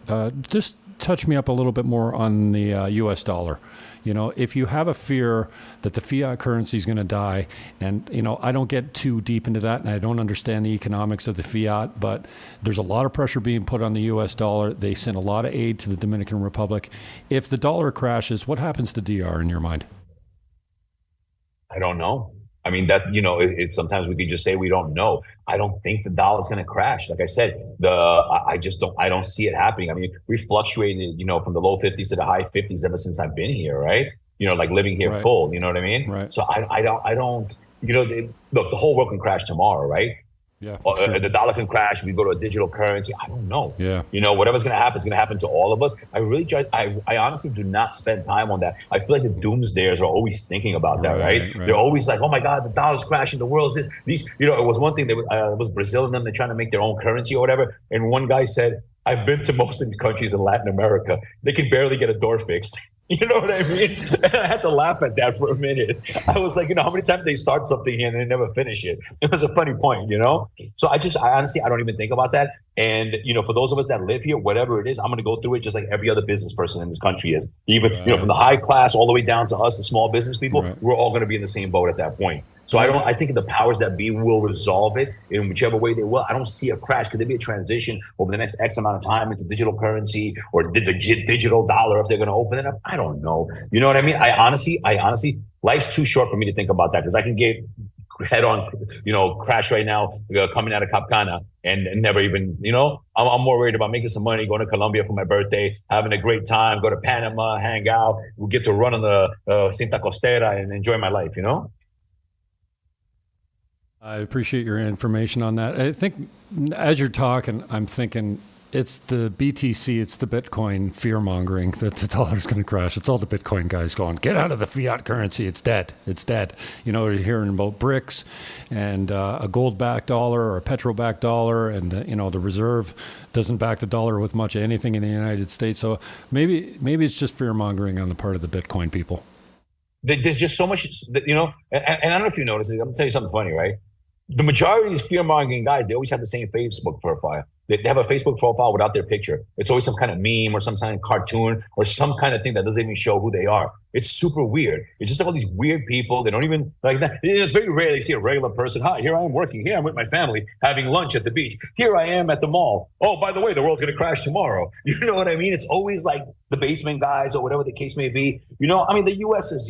just touch me up a little bit more on the U.S. dollar. You know, if you have a fear that the fiat currency is going to die, and, you know, I don't get too deep into that, and I don't understand the economics of the fiat, but there's a lot of pressure being put on the U.S. dollar. They send a lot of aid to the Dominican Republic. If the dollar crashes, what happens to DR in your mind?
I don't know. I mean, that, you know, it's sometimes we can just say we don't know. I don't think the dollar's going to crash. Like I said, I don't see it happening. I mean, we fluctuated, you know, from the low 50s to the high 50s ever since I've been here, right? You know, like living here full, you know what I mean?
Right.
So I don't, you know, look, the whole world can crash tomorrow, right?
Yeah, sure.
The dollar can crash. We go to a digital currency. I don't know.
Yeah.
Whatever's going to happen is going to happen to all of us. I honestly do not spend time on that. I feel like the doomsdayers are always thinking about that, right? They're always like, oh my God, the dollar's crashing, the world's this, these, it was one thing that it was Brazil and them, they're trying to make their own currency or whatever. And one guy said, I've been to most of these countries in Latin America. They can barely get a door fixed. You know what I mean? And I had to laugh at that for a minute. I was like, how many times they start something here and they never finish it? It was a funny point, So I honestly, I don't even think about that. And, for those of us that live here, whatever it is, I'm going to go through it just like every other business person in this country is. Even, from the high class all the way down to us, the small business people, we're all going to be in the same boat at that point. So I think the powers that be will resolve it in whichever way they will. I don't see a crash. Could there be a transition over the next X amount of time into digital currency or the digital dollar if they're going to open it up? I don't know. You know what I mean? I honestly, life's too short for me to think about that because I can get head on, crash right now coming out of Cap Cana and never even, I'm more worried about making some money, going to Colombia for my birthday, having a great time, go to Panama, hang out. We'll get to run on the Cinta Costera and enjoy my life,
I appreciate your information on that. I think as you're talking, I'm thinking it's the BTC, it's the Bitcoin fear-mongering that the dollar's going to crash. It's all the Bitcoin guys going, get out of the fiat currency. It's dead. It's dead. You're hearing about BRICS and a gold-backed dollar or a petrol-backed dollar, and the reserve doesn't back the dollar with much of anything in the United States. So maybe it's just fear-mongering on the part of the Bitcoin people.
There's just so much, and I don't know if you noticed it. I'm going to tell you something funny, right? The majority of these fear-mongering guys, they always have the same Facebook profile. They have a Facebook profile without their picture. It's always some kind of meme or some kind of cartoon or some kind of thing that doesn't even show who they are. It's super weird. It's just like all these weird people. They don't even like that. It's very rare to see a regular person. Hi, here I am working. Here I'm with my family having lunch at the beach. Here I am at the mall. Oh, by the way, the world's going to crash tomorrow. You know what I mean? It's always like the basement guys or whatever the case may be. The U.S. is,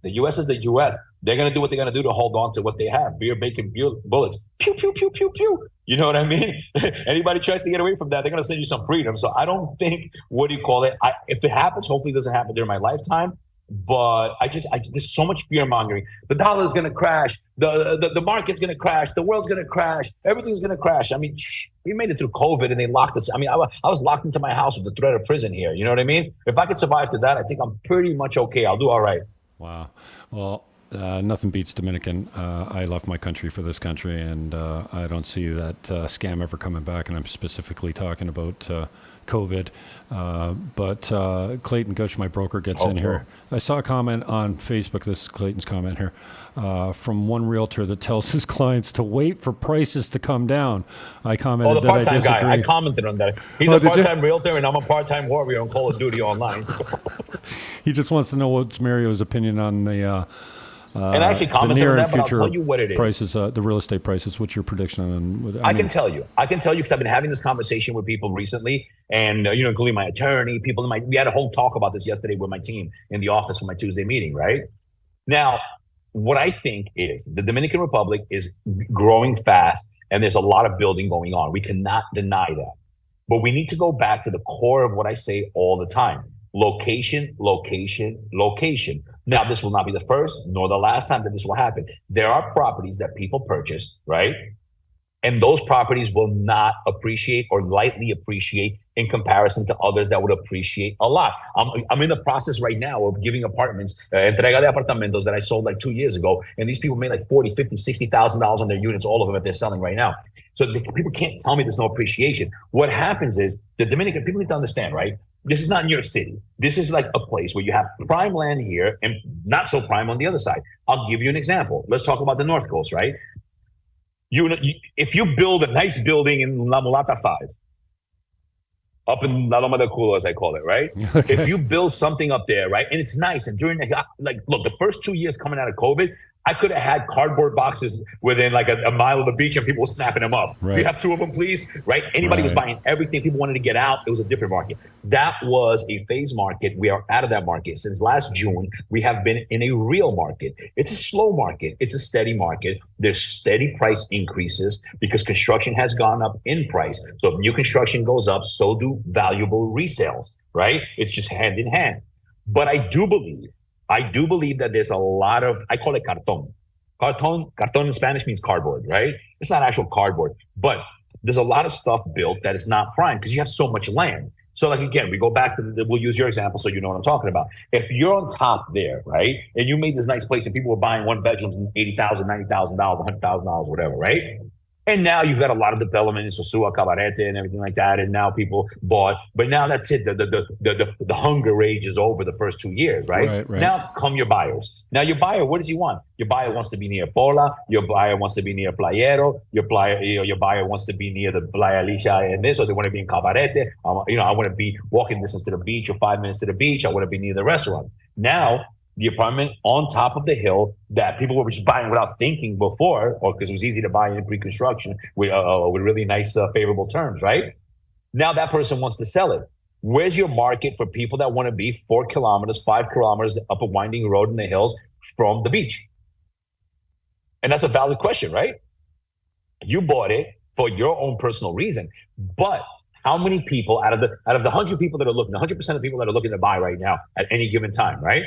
the U.S. is the U.S. They're going to do what they're going to do to hold on to what they have. Beer, bacon, bullets. Pew, pew, pew, pew, pew. You know what I mean? Anybody tries to get away from that, they're going to send you some freedom. So I don't think, if it happens, hopefully it doesn't happen during my lifetime. But there's so much fear mongering. The dollar is going to crash. The market's going to crash. The world's going to crash. Everything's going to crash. I mean, we made it through COVID and they locked us. I mean, I was locked into my house with the threat of prison here. You know what I mean? If I could survive to that, I think I'm pretty much okay. I'll do all right.
Wow. Well, nothing beats Dominican. I left my country for this country, and I don't see that scam ever coming back. And I'm specifically talking about COVID. But Clayton Gush, my broker, gets in here. I saw a comment on Facebook. This is Clayton's comment here from one realtor that tells his clients to wait for prices to come down. I commented
the part-time guy. I commented on that. He's a part-time realtor, and I'm a part-time warrior on Call of Duty online.
He just wants to know what's Mario's opinion on the
and I actually commented on that, but I'll tell you what it is.
Prices, the real estate prices. What's your prediction on?
I can tell you because I've been having this conversation with people recently, and including my attorney, people we had a whole talk about this yesterday with my team in the office for my Tuesday meeting. Right now, what I think is the Dominican Republic is growing fast, and there's a lot of building going on. We cannot deny that, but we need to go back to the core of what I say all the time. Location, location, location. Now, this will not be the first nor the last time that this will happen. There are properties that people purchased, right? And those properties will not appreciate or lightly appreciate in comparison to others that would appreciate a lot. I'm in the process right now of giving apartments, entrega de apartamentos that I sold like 2 years ago. And these people made like $40, $50, $60,000 on their units, all of them that they're selling right now. So people can't tell me there's no appreciation. What happens is the Dominican people need to understand, right? This is not New York City. This is like a place where you have prime land here and not so prime on the other side. I'll give you an example. Let's talk about the North Coast, right? If you build a nice building in La Mulata 5, up in La Loma de Culo, as I call it, right? Okay. If you build something up there, right, and it's nice, and during look, the first 2 years coming out of COVID, I could have had cardboard boxes within like a mile of the beach and people were snapping them up. Right. You have two of them, please, right? Anybody was buying everything. People wanted to get out. It was a different market. That was a phase market. We are out of that market. Since last June, we have been in a real market. It's a slow market. It's a steady market. There's steady price increases because construction has gone up in price. So if new construction goes up, so do valuable resales, right? It's just hand in hand. But I do believe that there's a lot of, I call it cartón. Carton in Spanish means cardboard, right? It's not actual cardboard, but there's a lot of stuff built that is not prime because you have so much land. So like, again, we go back to we'll use your example so you know what I'm talking about. If you're on top there, right, and you made this nice place and people were buying one bedrooms in $80,000, $90,000, $100,000, whatever, right? And now you've got a lot of development in Sosua, Cabarete, and everything like that. And now people bought, but now that's it. The hunger rage is over the first 2 years, right? Now come your buyers. Now your buyer, what does he want? Your buyer wants to be near Pola. Your buyer wants to be near Playero. Your buyer wants to be near the Playa Alicia and this, or they want to be in Cabarete. I want to be walking distance to the beach or 5 minutes to the beach. I want to be near the restaurants. Now, the apartment on top of the hill that people were just buying without thinking before, or because it was easy to buy in pre-construction with really nice, favorable terms, right? Now that person wants to sell it. Where's your market for people that want to be 4 kilometers, 5 kilometers up a winding road in the hills from the beach? And that's a valid question, right? You bought it for your own personal reason, but how many people out of the 100 people that are looking, 100% of people that are looking to buy right now at any given time, right?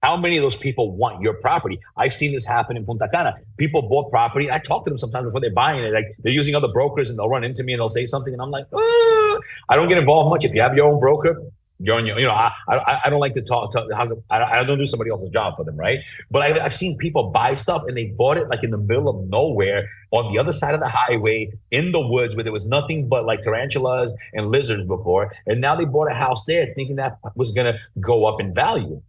How many of those people want your property? I've seen this happen in Punta Cana. People bought property. I talk to them sometimes before they're buying it. Like they're using other brokers and they'll run into me and they'll say something. And I'm like, I don't get involved much. If you have your own broker, you're on your, I don't like to talk. I don't do somebody else's job for them, right? But I've seen people buy stuff and they bought it like in the middle of nowhere on the other side of the highway in the woods where there was nothing but like tarantulas and lizards before. And now they bought a house there thinking that was going to go up in value.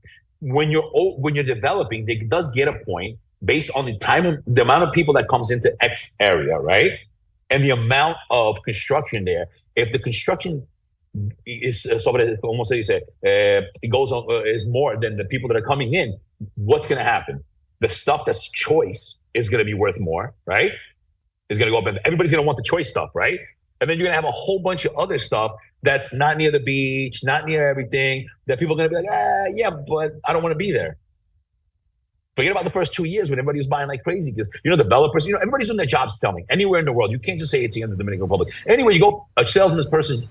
When you're developing, there does get a point based on the amount of people that comes into X area, right? And the amount of construction there. If the construction is almost like it goes on is more than the people that are coming in, what's going to happen? The stuff that's choice is going to be worth more, right? It's going to go up, and everybody's going to want the choice stuff, right? And then you're going to have a whole bunch of other stuff that's not near the beach, not near everything, that people are going to be like, yeah, but I don't want to be there. Forget about the first 2 years when everybody was buying like crazy because, developers, everybody's doing their job selling anywhere in the world. You can't just say it's in the Dominican Republic. Anywhere you go, a salesperson's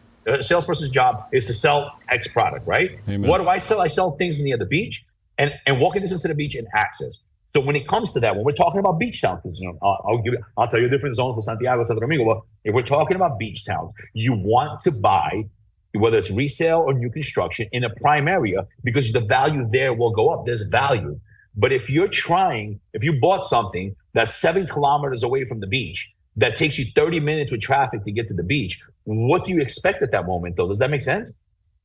job is to sell X product, right? Amen. What do I sell? I sell things near the beach and walking distance to the beach and access. So when it comes to that, when we're talking about beach towns, because I'll tell you a different zone for Santiago, Santo Domingo. But if we're talking about beach towns, you want to buy, whether it's resale or new construction, in a prime area because the value there will go up. There's value. But if you bought something that's 7 kilometers away from the beach, that takes you 30 minutes with traffic to get to the beach, what do you expect at that moment, though? Does that make sense?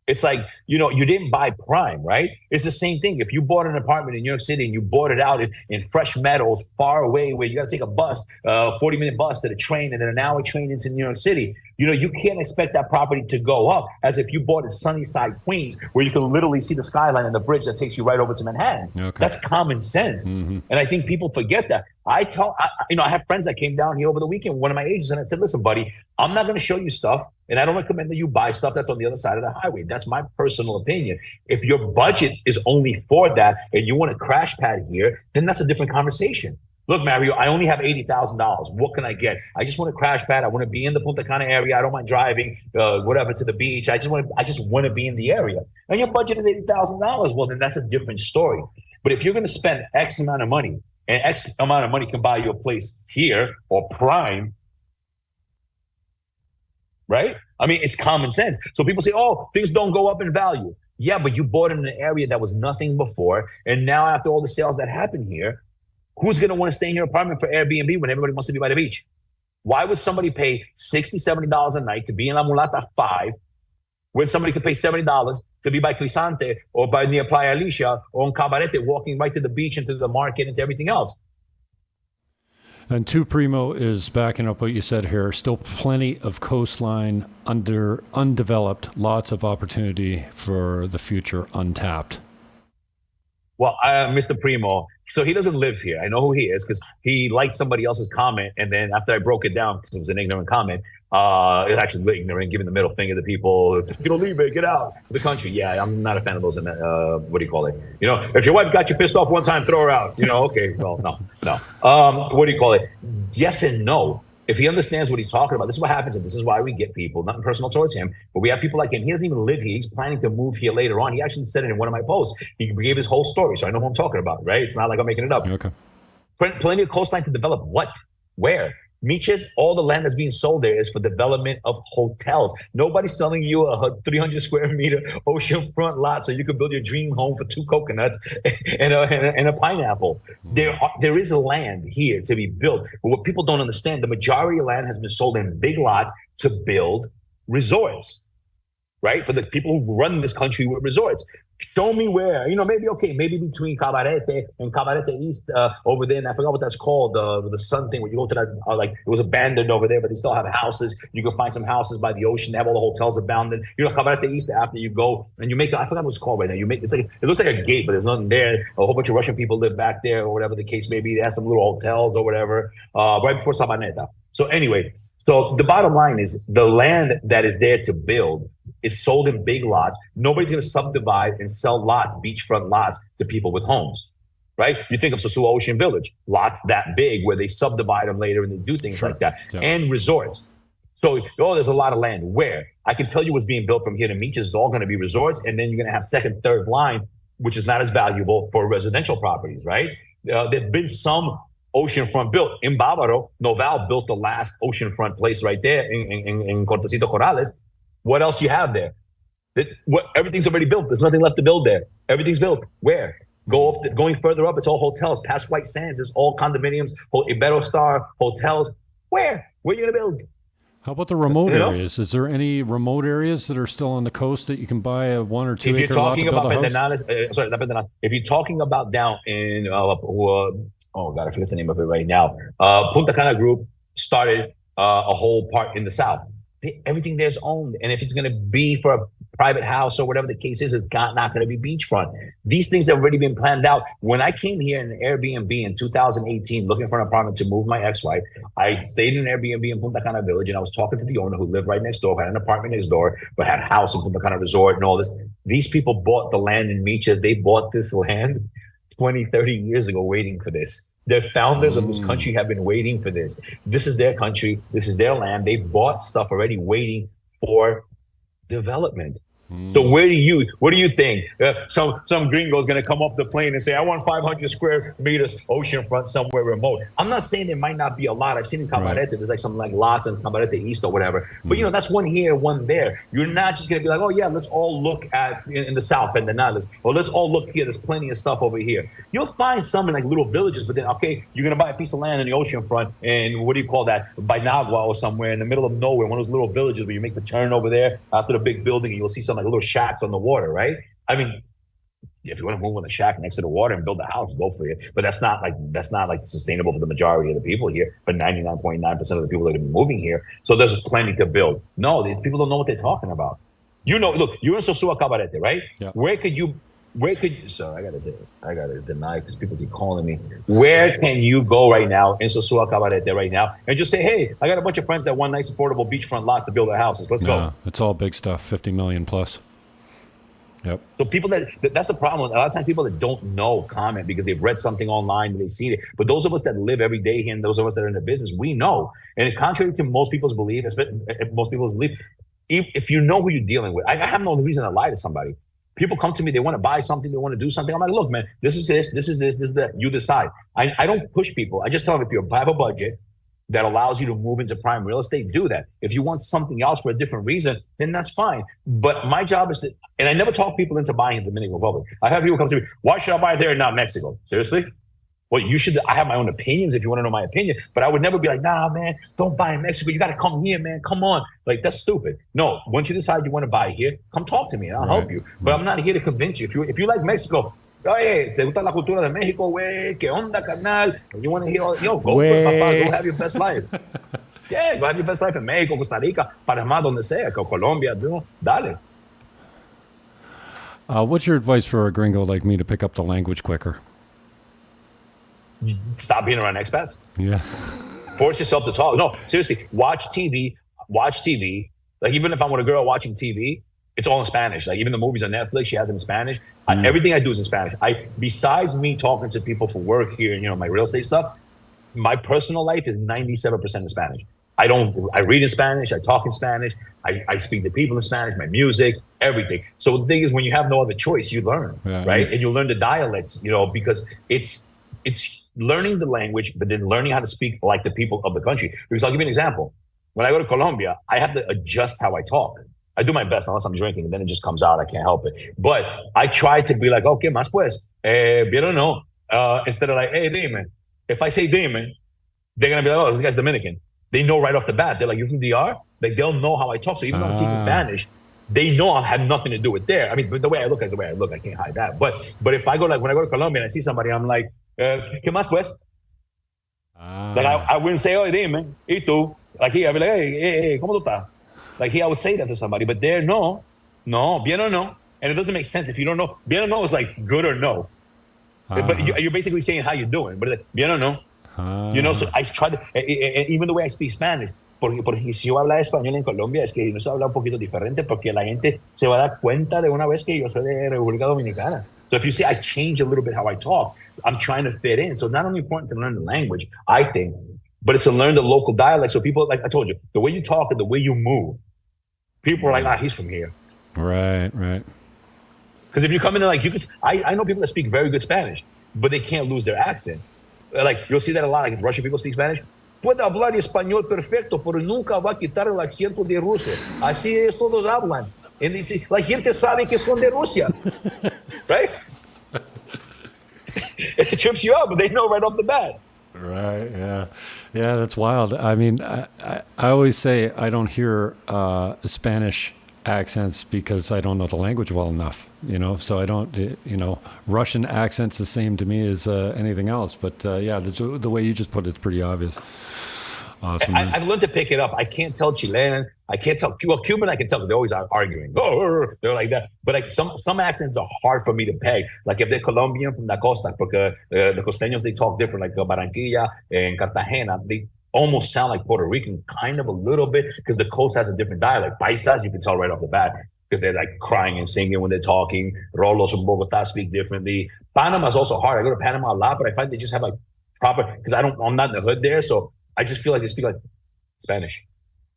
It's like, you didn't buy prime, right? It's the same thing. If you bought an apartment in New York City and you bought it out in Fresh Meadows, far away, where you got to take a bus, 40-minute bus to the train and then an hour train into New York City, you can't expect that property to go up as if you bought in Sunnyside, Queens, where you can literally see the skyline and the bridge that takes you right over to Manhattan. Okay. That's common sense. Mm-hmm. And I think people forget that. I have friends that came down here over the weekend, one of my agents, and I said, listen, buddy, I'm not going to show you stuff. And I don't recommend that you buy stuff that's on the other side of the highway. That's my personal opinion. If your budget is only for that and you want to crash pad here, then that's a different conversation. Look, Mario, I only have $80,000. What can I get? I just want to crash pad. I want to be in the Punta Cana area. I don't mind driving, whatever, to the beach. I just want to be in the area. And your budget is $80,000. Well, then that's a different story. But if you're going to spend X amount of money, and X amount of money can buy you a place here or prime, right? I mean, it's common sense. So people say, oh, things don't go up in value. Yeah, but you bought in an area that was nothing before. And now after all the sales that happen here, who's going to want to stay in your apartment for Airbnb when everybody wants to be by the beach? Why would somebody pay $60, $70 a night to be in La Mulata 5 when somebody could pay $70 to be by Crisante or by near Playa Alicia or in Cabarete, walking right to the beach and to the market and to everything else?
And two Primo is backing up what you said here. Still plenty of coastline undeveloped, lots of opportunity for the future untapped.
Well, Mr. Primo, so he doesn't live here. I know who he is because he liked somebody else's comment. And then after I broke it down, because it was an ignorant comment, it was actually ignorant, giving the middle finger to people, leave it, get out of the country. Yeah, I'm not a fan of those, what do you call it? If your wife got you pissed off one time, throw her out. Okay, well, no. What do you call it? Yes and no. If he understands what he's talking about, this is what happens, and this is why we get people, nothing personal towards him, but we have people like him. He doesn't even live here. He's planning to move here later on. He actually said it in one of my posts. He gave his whole story, so I know who I'm talking about, right? It's not like I'm making it up.
Okay.
Plenty of coastline to develop. What? Where? Miches, all the land that's being sold there is for development of hotels. Nobody's selling you a 300 square meter oceanfront lot so you can build your dream home for 2 coconuts and a pineapple. There is a land here to be built. But what people don't understand, the majority of land has been sold in big lots to build resorts, right? For the people who run this country with resorts. Show me where, maybe between Cabarete and Cabarete East over there, and I forgot what that's called, the sun thing, where you go to that, it was abandoned over there, but they still have houses. You can find some houses by the ocean. They have all the hotels abandoned. Cabarete East, after you go, and you make, I forgot what it's called right now. It looks like a gate, but there's nothing there. A whole bunch of Russian people live back there, or whatever the case may be. They have some little hotels or whatever, right before Sabaneta. So anyway, the bottom line is the land that is there to build, it's sold in big lots. Nobody's going to subdivide and sell lots, beachfront lots, to people with homes, right? You think of Sosua Ocean Village, lots that big where they subdivide them later and they do things like that, and resorts. So, there's a lot of land. Where? I can tell you what's being built from here to Miches is all going to be resorts, and then you're going to have second, third line, which is not as valuable for residential properties, right? There's been some oceanfront built. In Bávaro, Noval built the last oceanfront place right there in Cortecito Corrales. What else you have there? Everything's already built. There's nothing left to build there. Everything's built. Where? Going further up, it's all hotels. Past White Sands, it's all condominiums, Iberostar, hotels. Where? Where are you going to build?
How about the remote areas? Is there any remote areas that are still on the coast that you can buy a 1 or 2 acre lot to build a house?
If you're talking about down in, I forget the name of it right now. Punta Cana Group started a whole part in the south. Everything there's owned. And if it's going to be for a private house or whatever the case is, it's not going to be beachfront. These things have already been planned out. When I came here in an Airbnb in 2018, looking for an apartment to move my ex-wife, I stayed in an Airbnb in Punta Cana Village, and I was talking to the owner who lived right next door, had an apartment next door, but had a house in Punta Cana Resort and all this. These people bought the land in Miches. They bought this land 20, 30 years ago waiting for this. The founders of this country have been waiting for this. This is their country. This is their land. They bought stuff already waiting for development. So what do you think? Some gringo is going to come off the plane and say, I want 500 square meters oceanfront somewhere remote. I'm not saying there might not be a lot. I've seen in Cabarete, there's like some like lots in Cabarete East or whatever. But that's one here, one there. You're not just going to be like, oh yeah, let's all look at in the south and the Nales, or let's all look here. There's plenty of stuff over here. You'll find some in like little villages, but then you're going to buy a piece of land in the oceanfront and what do you call that? By Nagua or somewhere in the middle of nowhere, one of those little villages where you make the turn over there after the big building, and you'll see some like little shacks on the water, right? I mean, if you want to move on a shack next to the water and build a house, go for it. But that's not like sustainable for the majority of the people here, for 99.9% of the people that are moving here. So there's plenty to build. No, these people don't know what they're talking about. Look, you're in Sosua Cabarete, right? Yeah. Sorry, I gotta deny because people keep calling me. Where can you go right now in Sosua Cabarete right now and just say, hey, I got a bunch of friends that want nice affordable beachfront lots to build their houses. Let's go.
It's all big stuff, 50 million plus. Yep.
So people that's the problem. A lot of times people that don't know comment because they've read something online and they've seen it. But those of us that live every day here and those of us that are in the business, we know. And contrary to most people's belief, if you know who you're dealing with, I have no reason to lie to somebody. People come to me, they want to buy something, they want to do something. I'm like, look, man, this is that. You decide. I don't push people. I just tell them if you have a budget that allows you to move into prime real estate, do that. If you want something else for a different reason, then that's fine. But my job is and I never talk people into buying in the Dominican Republic. I have people come to me, why should I buy there and not Mexico? Seriously? Well, I have my own opinions if you want to know my opinion, but I would never be like, nah, man, don't buy in Mexico. You got to come here, man. Come on. Like, that's stupid. No, once you decide you want to buy here, come talk to me and I'll help you. But I'm not here to convince you. If you like Mexico, oye, se gusta la cultura de México, güey, ¿qué onda, carnal? You want to hear, go for it, papá, go have your best life. Yeah, go have your best life in Mexico, Costa Rica, Panama, donde sea, Colombia, dale.
What's your advice for a gringo like me to pick up the language quicker?
Stop being around expats.
Yeah.
Force yourself to talk. No, seriously, watch TV. Like, even if I'm with a girl watching TV, it's all in Spanish. Like, even the movies on Netflix, she has it in Spanish. Everything I do is in Spanish. Besides me talking to people for work here, my real estate stuff, my personal life is 97% in Spanish. I read in Spanish, I talk in Spanish, I speak to people in Spanish, my music, everything. So the thing is, when you have no other choice, you learn, right? And you learn the dialects, because it's learning the language, but then learning how to speak like the people of the country. Because I'll give you an example. When I go to Colombia, I have to adjust how I talk. I do my best unless I'm drinking, and then it just comes out. I can't help it. But I try to be like, okay, más pues, bien o no, instead of like, hey, dime. If I say dime, they're gonna be like, oh, this guy's Dominican. They know right off the bat. They're like, you're from DR? Like, they'll know how I talk. So even though I'm speaking Spanish, they know I have nothing to do with there. I mean, but the way I look is the way I look. I can't hide that. But if I go, like, when I go to Colombia and I see somebody, I'm like, ¿qué más pues? Like, I wouldn't say, oh, dime, y tú? Like, I'd be like, hey, ¿cómo tú estás? Like, I would say that to somebody. But there, no, bien or no. And it doesn't make sense if you don't know. Bien or no is like good or no. But you're basically saying how you're doing. But like, bien or no. You know, so I try to, even the way I speak Spanish, porque si yo hablo español en Colombia, es que no se habla un poquito diferente porque la gente se va a dar cuenta de una vez que yo soy de República Dominicana. So if you see I change a little bit how I talk, I'm trying to fit in. So it's not only important to learn the language, I think, but it's to learn the local dialect. So people, like I told you, the way you talk and the way you move, people are like, he's from here.
Right.
Because if you come in and like, I know people that speak very good Spanish, but they can't lose their accent. Like, you'll see that a lot. Like, if Russian people speak Spanish, puede hablar español perfecto, pero nunca va a quitar el acento de ruso. Así es, todos hablan. And dice, la gente sabe que son de Rusia. Right? It trips you up, but they know right off the bat.
Right, yeah. Yeah, that's wild. I mean, I always say I don't hear Spanish accents because I don't know the language well enough, you know, so I don't, you know, Russian accent's the same to me as anything else. But yeah, the way you just put it's pretty obvious. Awesome.
I've learned to pick it up. I can't tell Chilean. I can't tell, well, Cuban I can tell because they're always arguing. Oh, they're like that. But like some accents are hard for me to peg. Like if they're Colombian from the costa, because the costeños, they talk different, like Barranquilla and Cartagena, they almost sound like Puerto Rican, kind of a little bit, because the coast has a different dialect. Paisas, you can tell right off the bat, because they're like crying and singing when they're talking. Rolos from Bogota speak differently. Panama's also hard. I go to Panama a lot, but I find they just have like proper, because I'm not in the hood there, so I just feel like they speak like Spanish.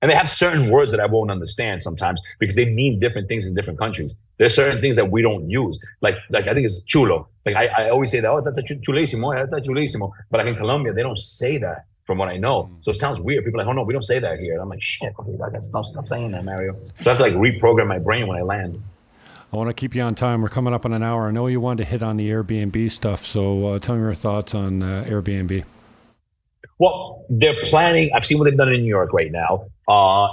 And they have certain words that I won't understand sometimes because they mean different things in different countries. There's certain things that we don't use. Like I think it's chulo. Like I always say that, oh, that's chulísimo, that's chulísimo. But like in Colombia, they don't say that from what I know. So it sounds weird. People are like, oh no, we don't say that here. And I'm like, shit, okay, stop saying that, Mario. So I have to like reprogram my brain when I land.
I want to keep you on time. We're coming up on an hour. I know you wanted to hit on the Airbnb stuff. So tell me your thoughts on Airbnb.
Well, they're planning, I've seen what they've done in New York right now.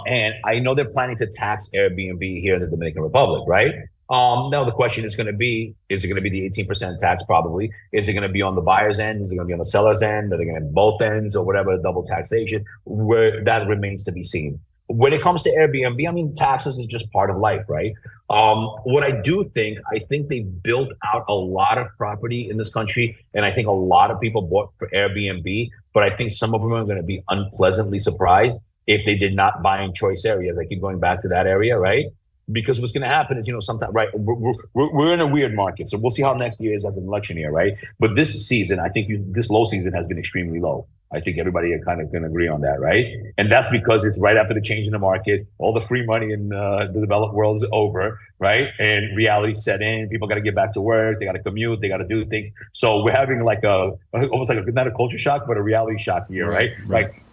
And I know they're planning to tax Airbnb here in the Dominican Republic, right? Now the question is going to be, is it going to be the 18% tax probably? Is it going to be on the buyer's end? Is it going to be on the seller's end? Are they going to have both ends or whatever, double taxation? Where that remains to be seen. When it comes to Airbnb, I mean, taxes is just part of life, right? What I do think, I think they built out a lot of property in this country, and I think a lot of people bought for Airbnb, but I think some of them are going to be unpleasantly surprised if they did not buy in choice areas. I keep going back to that area, right? Because what's going to happen is, you know, sometimes, right, we're in a weird market, so we'll see how next year is as an election year, right? But this season, I think this low season has been extremely low. I think everybody kind of can agree on that, right? And that's because it's right after the change in the market. All the free money in the developed world is over, right? And reality set in. People got to get back to work. They got to commute. They got to do things. So we're having like almost like not a culture shock, but a reality shock here, right? Like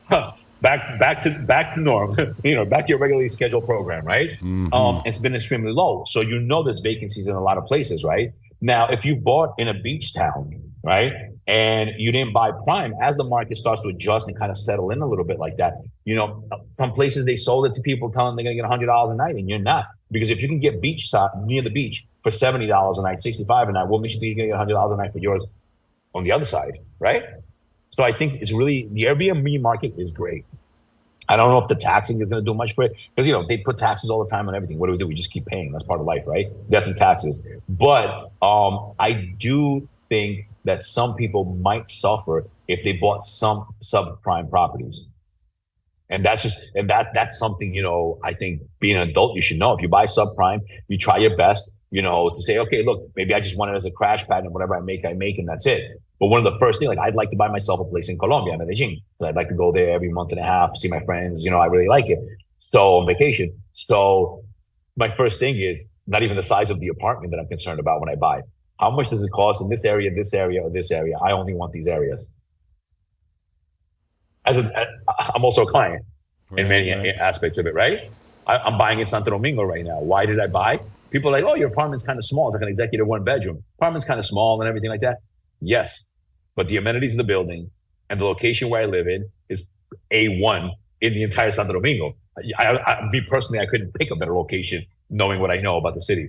back to norm, you know, back to your regularly scheduled program, right? Mm-hmm. It's been extremely low. So you know there's vacancies in a lot of places, right? Now, if you bought in a beach town, right, and you didn't buy prime, as the market starts to adjust and kind of settle in a little bit like that, you know, some places they sold it to people telling them they're going to get $100 a night, and you're not. Because if you can get near the beach for $70 a night, $65 a night, what makes you think you're going to get $100 a night for yours on the other side, right? So I think it's really, the Airbnb market is great. I don't know if the taxing is going to do much for it, because, you know, they put taxes all the time on everything. What do? We just keep paying. That's part of life, right? Death and taxes. But I do think that some people might suffer if they bought some subprime properties. And that's something, you know, I think being an adult, you should know. If you buy subprime, you try your best, you know, to say, okay, look, maybe I just want it as a crash pad, and whatever I make, and that's it. But one of the first things, like, I'd like to buy myself a place in Colombia, Medellin. I'd like to go there every month and a half, see my friends. You know, I really like it. So on vacation. So my first thing is not even the size of the apartment that I'm concerned about when I buy. How much does it cost in this area, or this area? I only want these areas. I'm also a client in many
Right.
aspects of it, right? I'm buying in Santo Domingo right now. Why did I buy? People are like, oh, your apartment's kind of small. It's like an executive 1-bedroom. Apartment's kind of small and everything like that. Yes, but the amenities of the building and the location where I live in is A1 in the entire Santo Domingo. Me personally, I couldn't pick a better location knowing what I know about the city.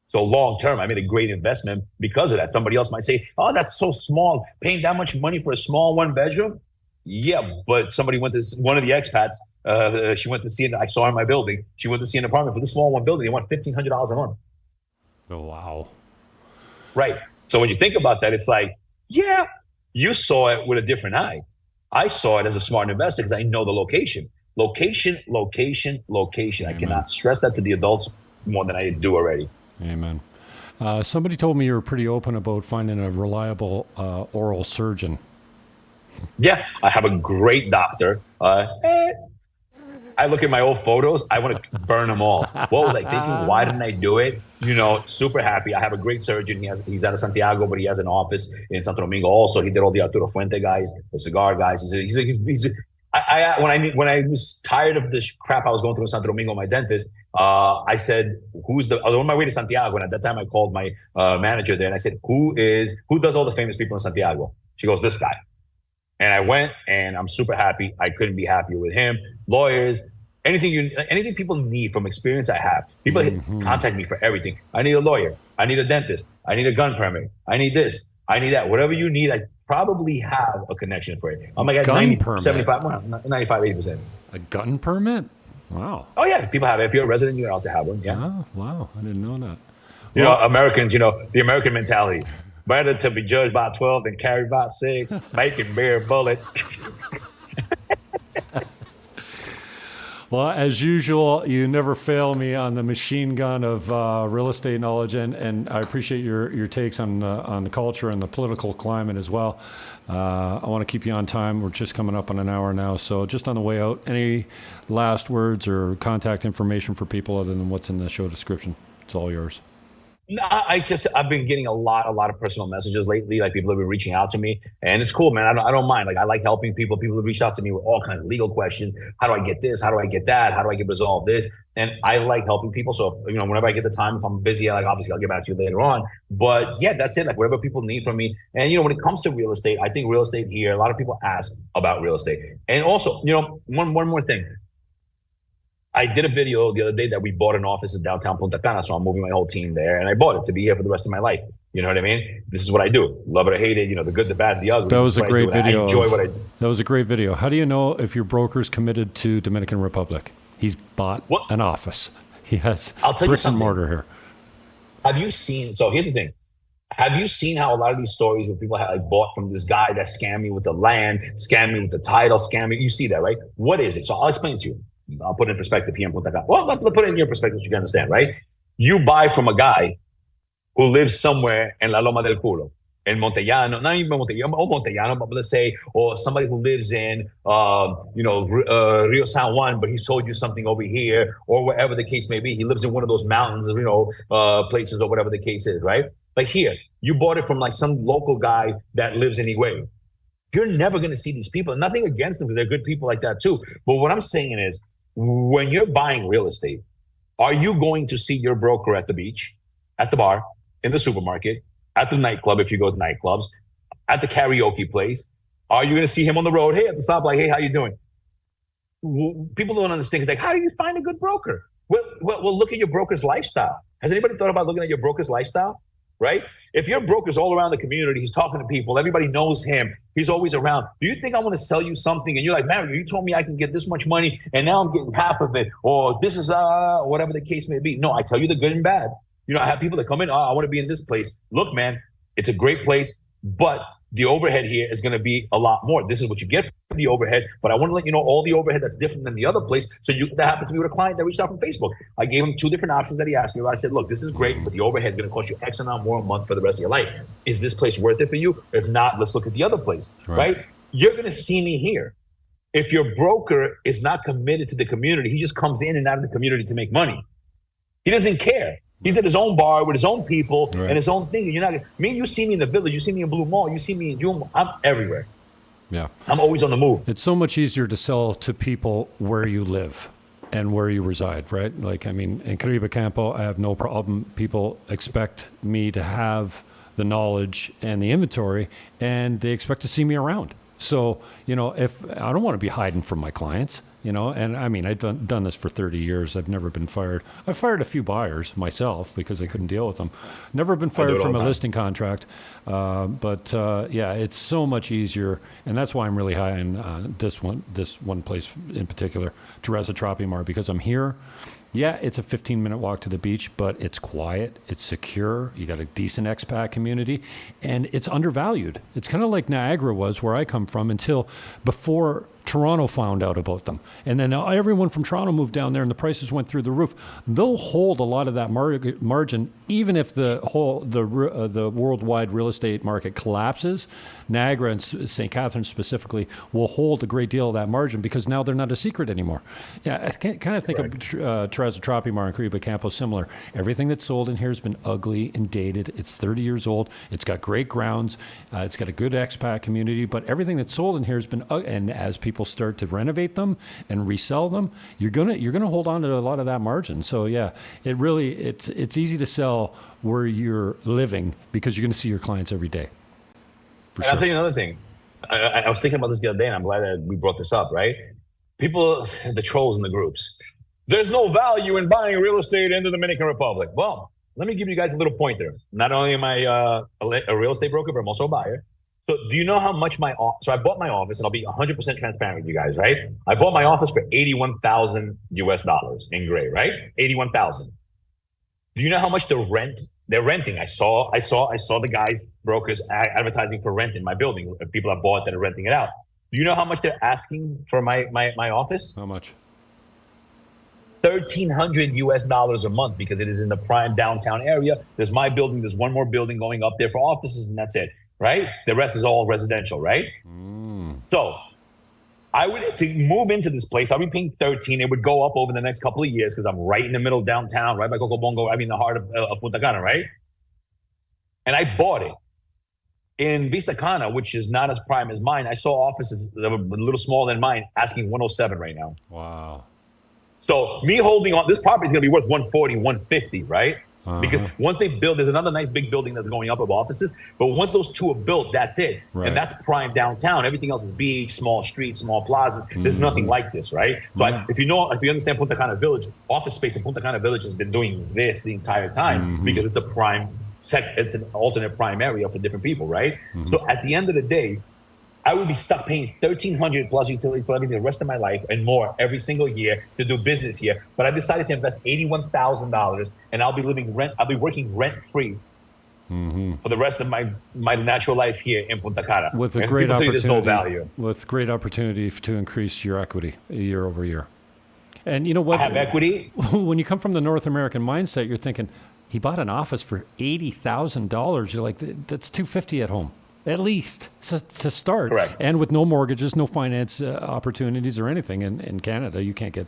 So long term, I made a great investment because of that. Somebody else might say, oh, that's so small. Paying that much money for a small 1-bedroom? Yeah, but somebody went to one of the expats. She went to see it. I saw her in my building. She went to see an apartment for the small one building. They want $1,500 a month.
Oh, wow.
Right. So when you think about that, it's like, yeah, you saw it with a different eye. I saw it as a smart investor because I know the location. Location.
Amen.
I cannot stress that to the adults more than I do already.
Amen. Somebody told me you were pretty open about finding a reliable oral surgeon.
Yeah, I have a great doctor. I look at my old photos. I want to burn them all. What was I thinking? Why didn't I do it? Super happy. I have a great surgeon. He's out of Santiago, but he has an office in Santo Domingo. Also, he did all the Arturo Fuente guys, the cigar guys. When I was tired of this crap I was going through in Santo Domingo, my dentist, I said, I was on my way to Santiago, and at that time I called my manager there, and I said, who does all the famous people in Santiago? She goes, this guy. And I went, and I'm super happy. I couldn't be happier with him. Lawyers, anything people need from experience, I have. People contact me for everything. I need a lawyer. I need a dentist. I need a gun permit. I need this. I need that. Whatever you need, I probably have a connection for it. I'm like at 75, 80%.
A gun permit? Wow.
Oh, yeah. People have it. If you're a resident, you're allowed to have one. Yeah.
Oh, wow. I didn't know that.
Americans, the American mentality. Better to be judged by 12 than carried by 6. Making bare bullets.
Well, as usual, you never fail me on the machine gun of real estate knowledge, and I appreciate your takes on the culture and the political climate as well. I want to keep you on time. We're just coming up on an hour now, so just on the way out, any last words or contact information for people other than what's in the show description? It's all yours.
No, I've been getting a lot of personal messages lately. Like people have been reaching out to me, and it's cool, man. I don't mind. Like I like helping people. People have reached out to me with all kinds of legal questions. How do I get this? How do I get that? How do I get resolved this? And I like helping people. So whenever I get the time, if I'm busy, obviously I'll get back to you later on. But yeah, that's it. Like whatever people need from me. And when it comes to real estate, I think real estate here. A lot of people ask about real estate, and also one more thing. I did a video the other day that we bought an office in downtown Punta Cana, so I'm moving my whole team there, and I bought it to be here for the rest of my life. You know what I mean? This is what I do. Love it or hate it, the good, the bad, the ugly.
That was a great video.
I enjoy what I do.
That was a great video. How do you know if your broker's committed to Dominican Republic? He's bought an office. He has bricks and mortar here.
Have you seen, so here's the thing. Have you seen how a lot of these stories where people have bought from this guy that scammed me with the land, scammed me with the title, scammed me? You see that, right? What is it? So I'll explain to you. I'll put it in perspective here in Punta Cana. Well, let's put it in your perspective so you can understand, right? You buy from a guy who lives somewhere in La Loma del Culo, in Montellano, not even Montellano, but let's say, or somebody who lives in, Rio San Juan, but he sold you something over here, or wherever the case may be. He lives in one of those mountains, places, or whatever the case is, right? Like here, you bought it from like some local guy that lives in Higüey. You're never going to see these people. Nothing against them because they're good people like that too. But what I'm saying is, when you're buying real estate, are you going to see your broker at the beach, at the bar, in the supermarket, at the nightclub if you go to nightclubs, at the karaoke place? Are you going to see him on the road? Hey, at the stop, like, hey, how you doing? People don't understand. It's like, how do you find a good broker? Well, look at your broker's lifestyle. Has anybody thought about looking at your broker's lifestyle? Right? If your broker's all around the community, he's talking to people, everybody knows him, he's always around. Do you think I want to sell you something and you're like, Mario, you told me I can get this much money and now I'm getting half of it, or this is whatever the case may be? No, I tell you the good and bad. I have people that come in, I want to be in this place. Look, man, it's a great place, but the overhead here is going to be a lot more. This is what you get for the overhead, but I want to let you know all the overhead that's different than the other place. So that happened to me with a client that reached out from Facebook. I gave him 2 different options that he asked me about. I said, look, this is great, but the overhead is going to cost you X amount more a month for the rest of your life. Is this place worth it for you? If not, let's look at the other place, right? You're going to see me here. If your broker is not committed to the community, he just comes in and out of the community to make money. He doesn't care. He's at his own bar with his own people and his own thing. You see me in the village, you see me in Blue Mall, you see me in Juma. I'm everywhere.
Yeah.
I'm always on the move.
It's so much easier to sell to people where you live and where you reside, right? Like, I mean, in Caribe Campo, I have no problem. People expect me to have the knowledge and the inventory, and they expect to see me around. So, you know, if I don't want to be hiding from my clients, you know, and I mean, I've done this for 30 years. I've never been fired. I fired a few buyers myself because I couldn't deal with them. Never been fired from a listing contract. But yeah, it's so much easier. And that's why I'm really high in this one place in particular, Teresa Tropimar, because I'm here. Yeah, it's a 15-minute walk to the beach, but it's quiet, it's secure, you got a decent expat community, and it's undervalued. It's kind of like Niagara was, where I come from, until before Toronto found out about them. And then everyone from Toronto moved down there and the prices went through the roof. They'll hold a lot of that margin, even if the worldwide real estate market collapses. Niagara and St. Catharines specifically will hold a great deal of that margin because now they're not a secret anymore. Yeah, I kind of think of Teresa Tropimar and Caribe Campo similar. Everything that's sold in here has been ugly and dated. It's 30 years old. It's got great grounds. It's got a good expat community, but everything that's sold in here has been and as people start to renovate them and resell them, you're gonna hold on to a lot of that margin. So yeah, it's easy to sell where you're living because you're going to see your clients every day.
And I'll tell you another thing. I was thinking about this the other day, and I'm glad that we brought this up, right? People, the trolls in the groups, there's no value in buying real estate in the Dominican Republic. Well, let me give you guys a little pointer. Not only am I a real estate broker, but I'm also a buyer. So do you know how much so I bought my office, and I'll be 100% transparent with you guys, right? I bought my office for $81,000 US in gray, right? 81,000. Do you know how much they're renting? I saw the guys, brokers advertising for rent in my building. People have bought that are renting it out. Do you know how much they're asking for my office?
How much?
$1,300 US a month, because it is in the prime downtown area. There's my building. There's one more building going up there for offices, and that's it, right? The rest is all residential, right? So I would, to move into this place, I'll be paying 13. It would go up over the next couple of years because I'm right in the middle of downtown, right by Cocobongo, the heart of Punta Cana, right? And I bought it in Vista Cana, which is not as prime as mine. I saw offices that were a little smaller than mine asking 107 right now.
Wow.
So me holding on, this property is going to be worth 140, 150, right? Because once they build, there's another nice big building that's going up of offices. But once those two are built, that's it. Right. And that's prime downtown. Everything else is beach, small streets, small plazas. There's nothing like this, right? So if you understand Punta Cana Village, office space in Punta Cana Village has been doing this the entire time because it's a prime it's an alternate prime area for different people, right? So at the end of the day, I would be stuck paying $1,300 plus utilities for everything the rest of my life and more every single year to do business here. But I decided to invest $81,000, and I'll be working rent free for the rest of my natural life here in Punta Cana.
With a great opportunity, there's no value. With great opportunity to increase your equity year over year. And you know what?
I have equity.
When you come from the North American mindset, you're thinking, he bought an office for $80,000. You're like, that's $250 at home. At least to start.
Correct.
And with no mortgages, no finance opportunities or anything in Canada, you can't get,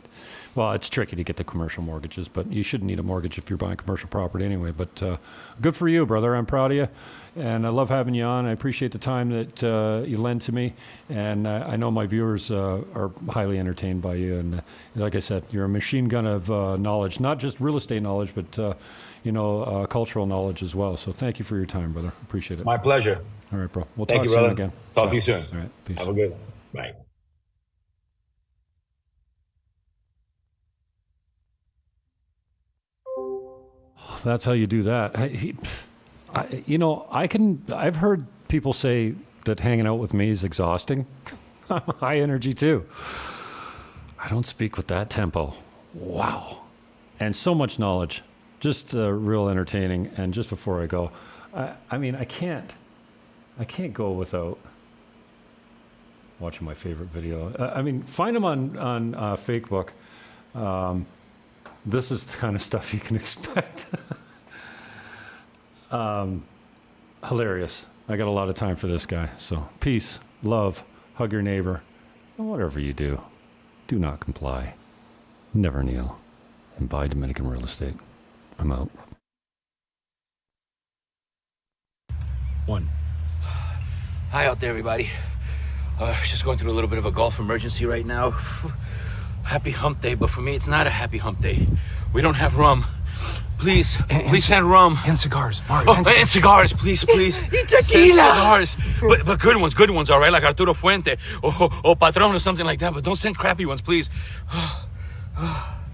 well, it's tricky to get the commercial mortgages, but you shouldn't need a mortgage if you're buying commercial property anyway. But good for you, brother. I'm proud of you. And I love having you on. I appreciate the time that you lend to me. And I know my viewers are highly entertained by you. And like I said, you're a machine gun of knowledge, not just real estate knowledge, but, cultural knowledge as well. So thank you for your time, brother. Appreciate it.
My pleasure.
All right, bro. We'll
Thank
talk
you,
soon
brother.
again.
Talk to you soon.
All right. Peace.
Have a good one. Bye.
That's how you do that. I've heard people say that hanging out with me is exhausting. I'm high energy too. I don't speak with that tempo. Wow. And so much knowledge. Just real entertaining. And just before I go, I can't go without watching my favorite video. Find them on Facebook. This is the kind of stuff you can expect. Hilarious. I got a lot of time for this guy. So peace, love, hug your neighbor, and whatever you do, do not comply. Never kneel, and buy Dominican real estate. I'm out.
Hi out there, everybody. Just going through a little bit of a golf emergency right now. Happy hump day, but for me, it's not a happy hump day. We don't have rum. Please, please send rum.
And cigars, Mario.
And cigars, please.
Tequila.
Send cigars. But good ones, all right? Like Arturo Fuente or Patron or something like that. But don't send crappy ones, please.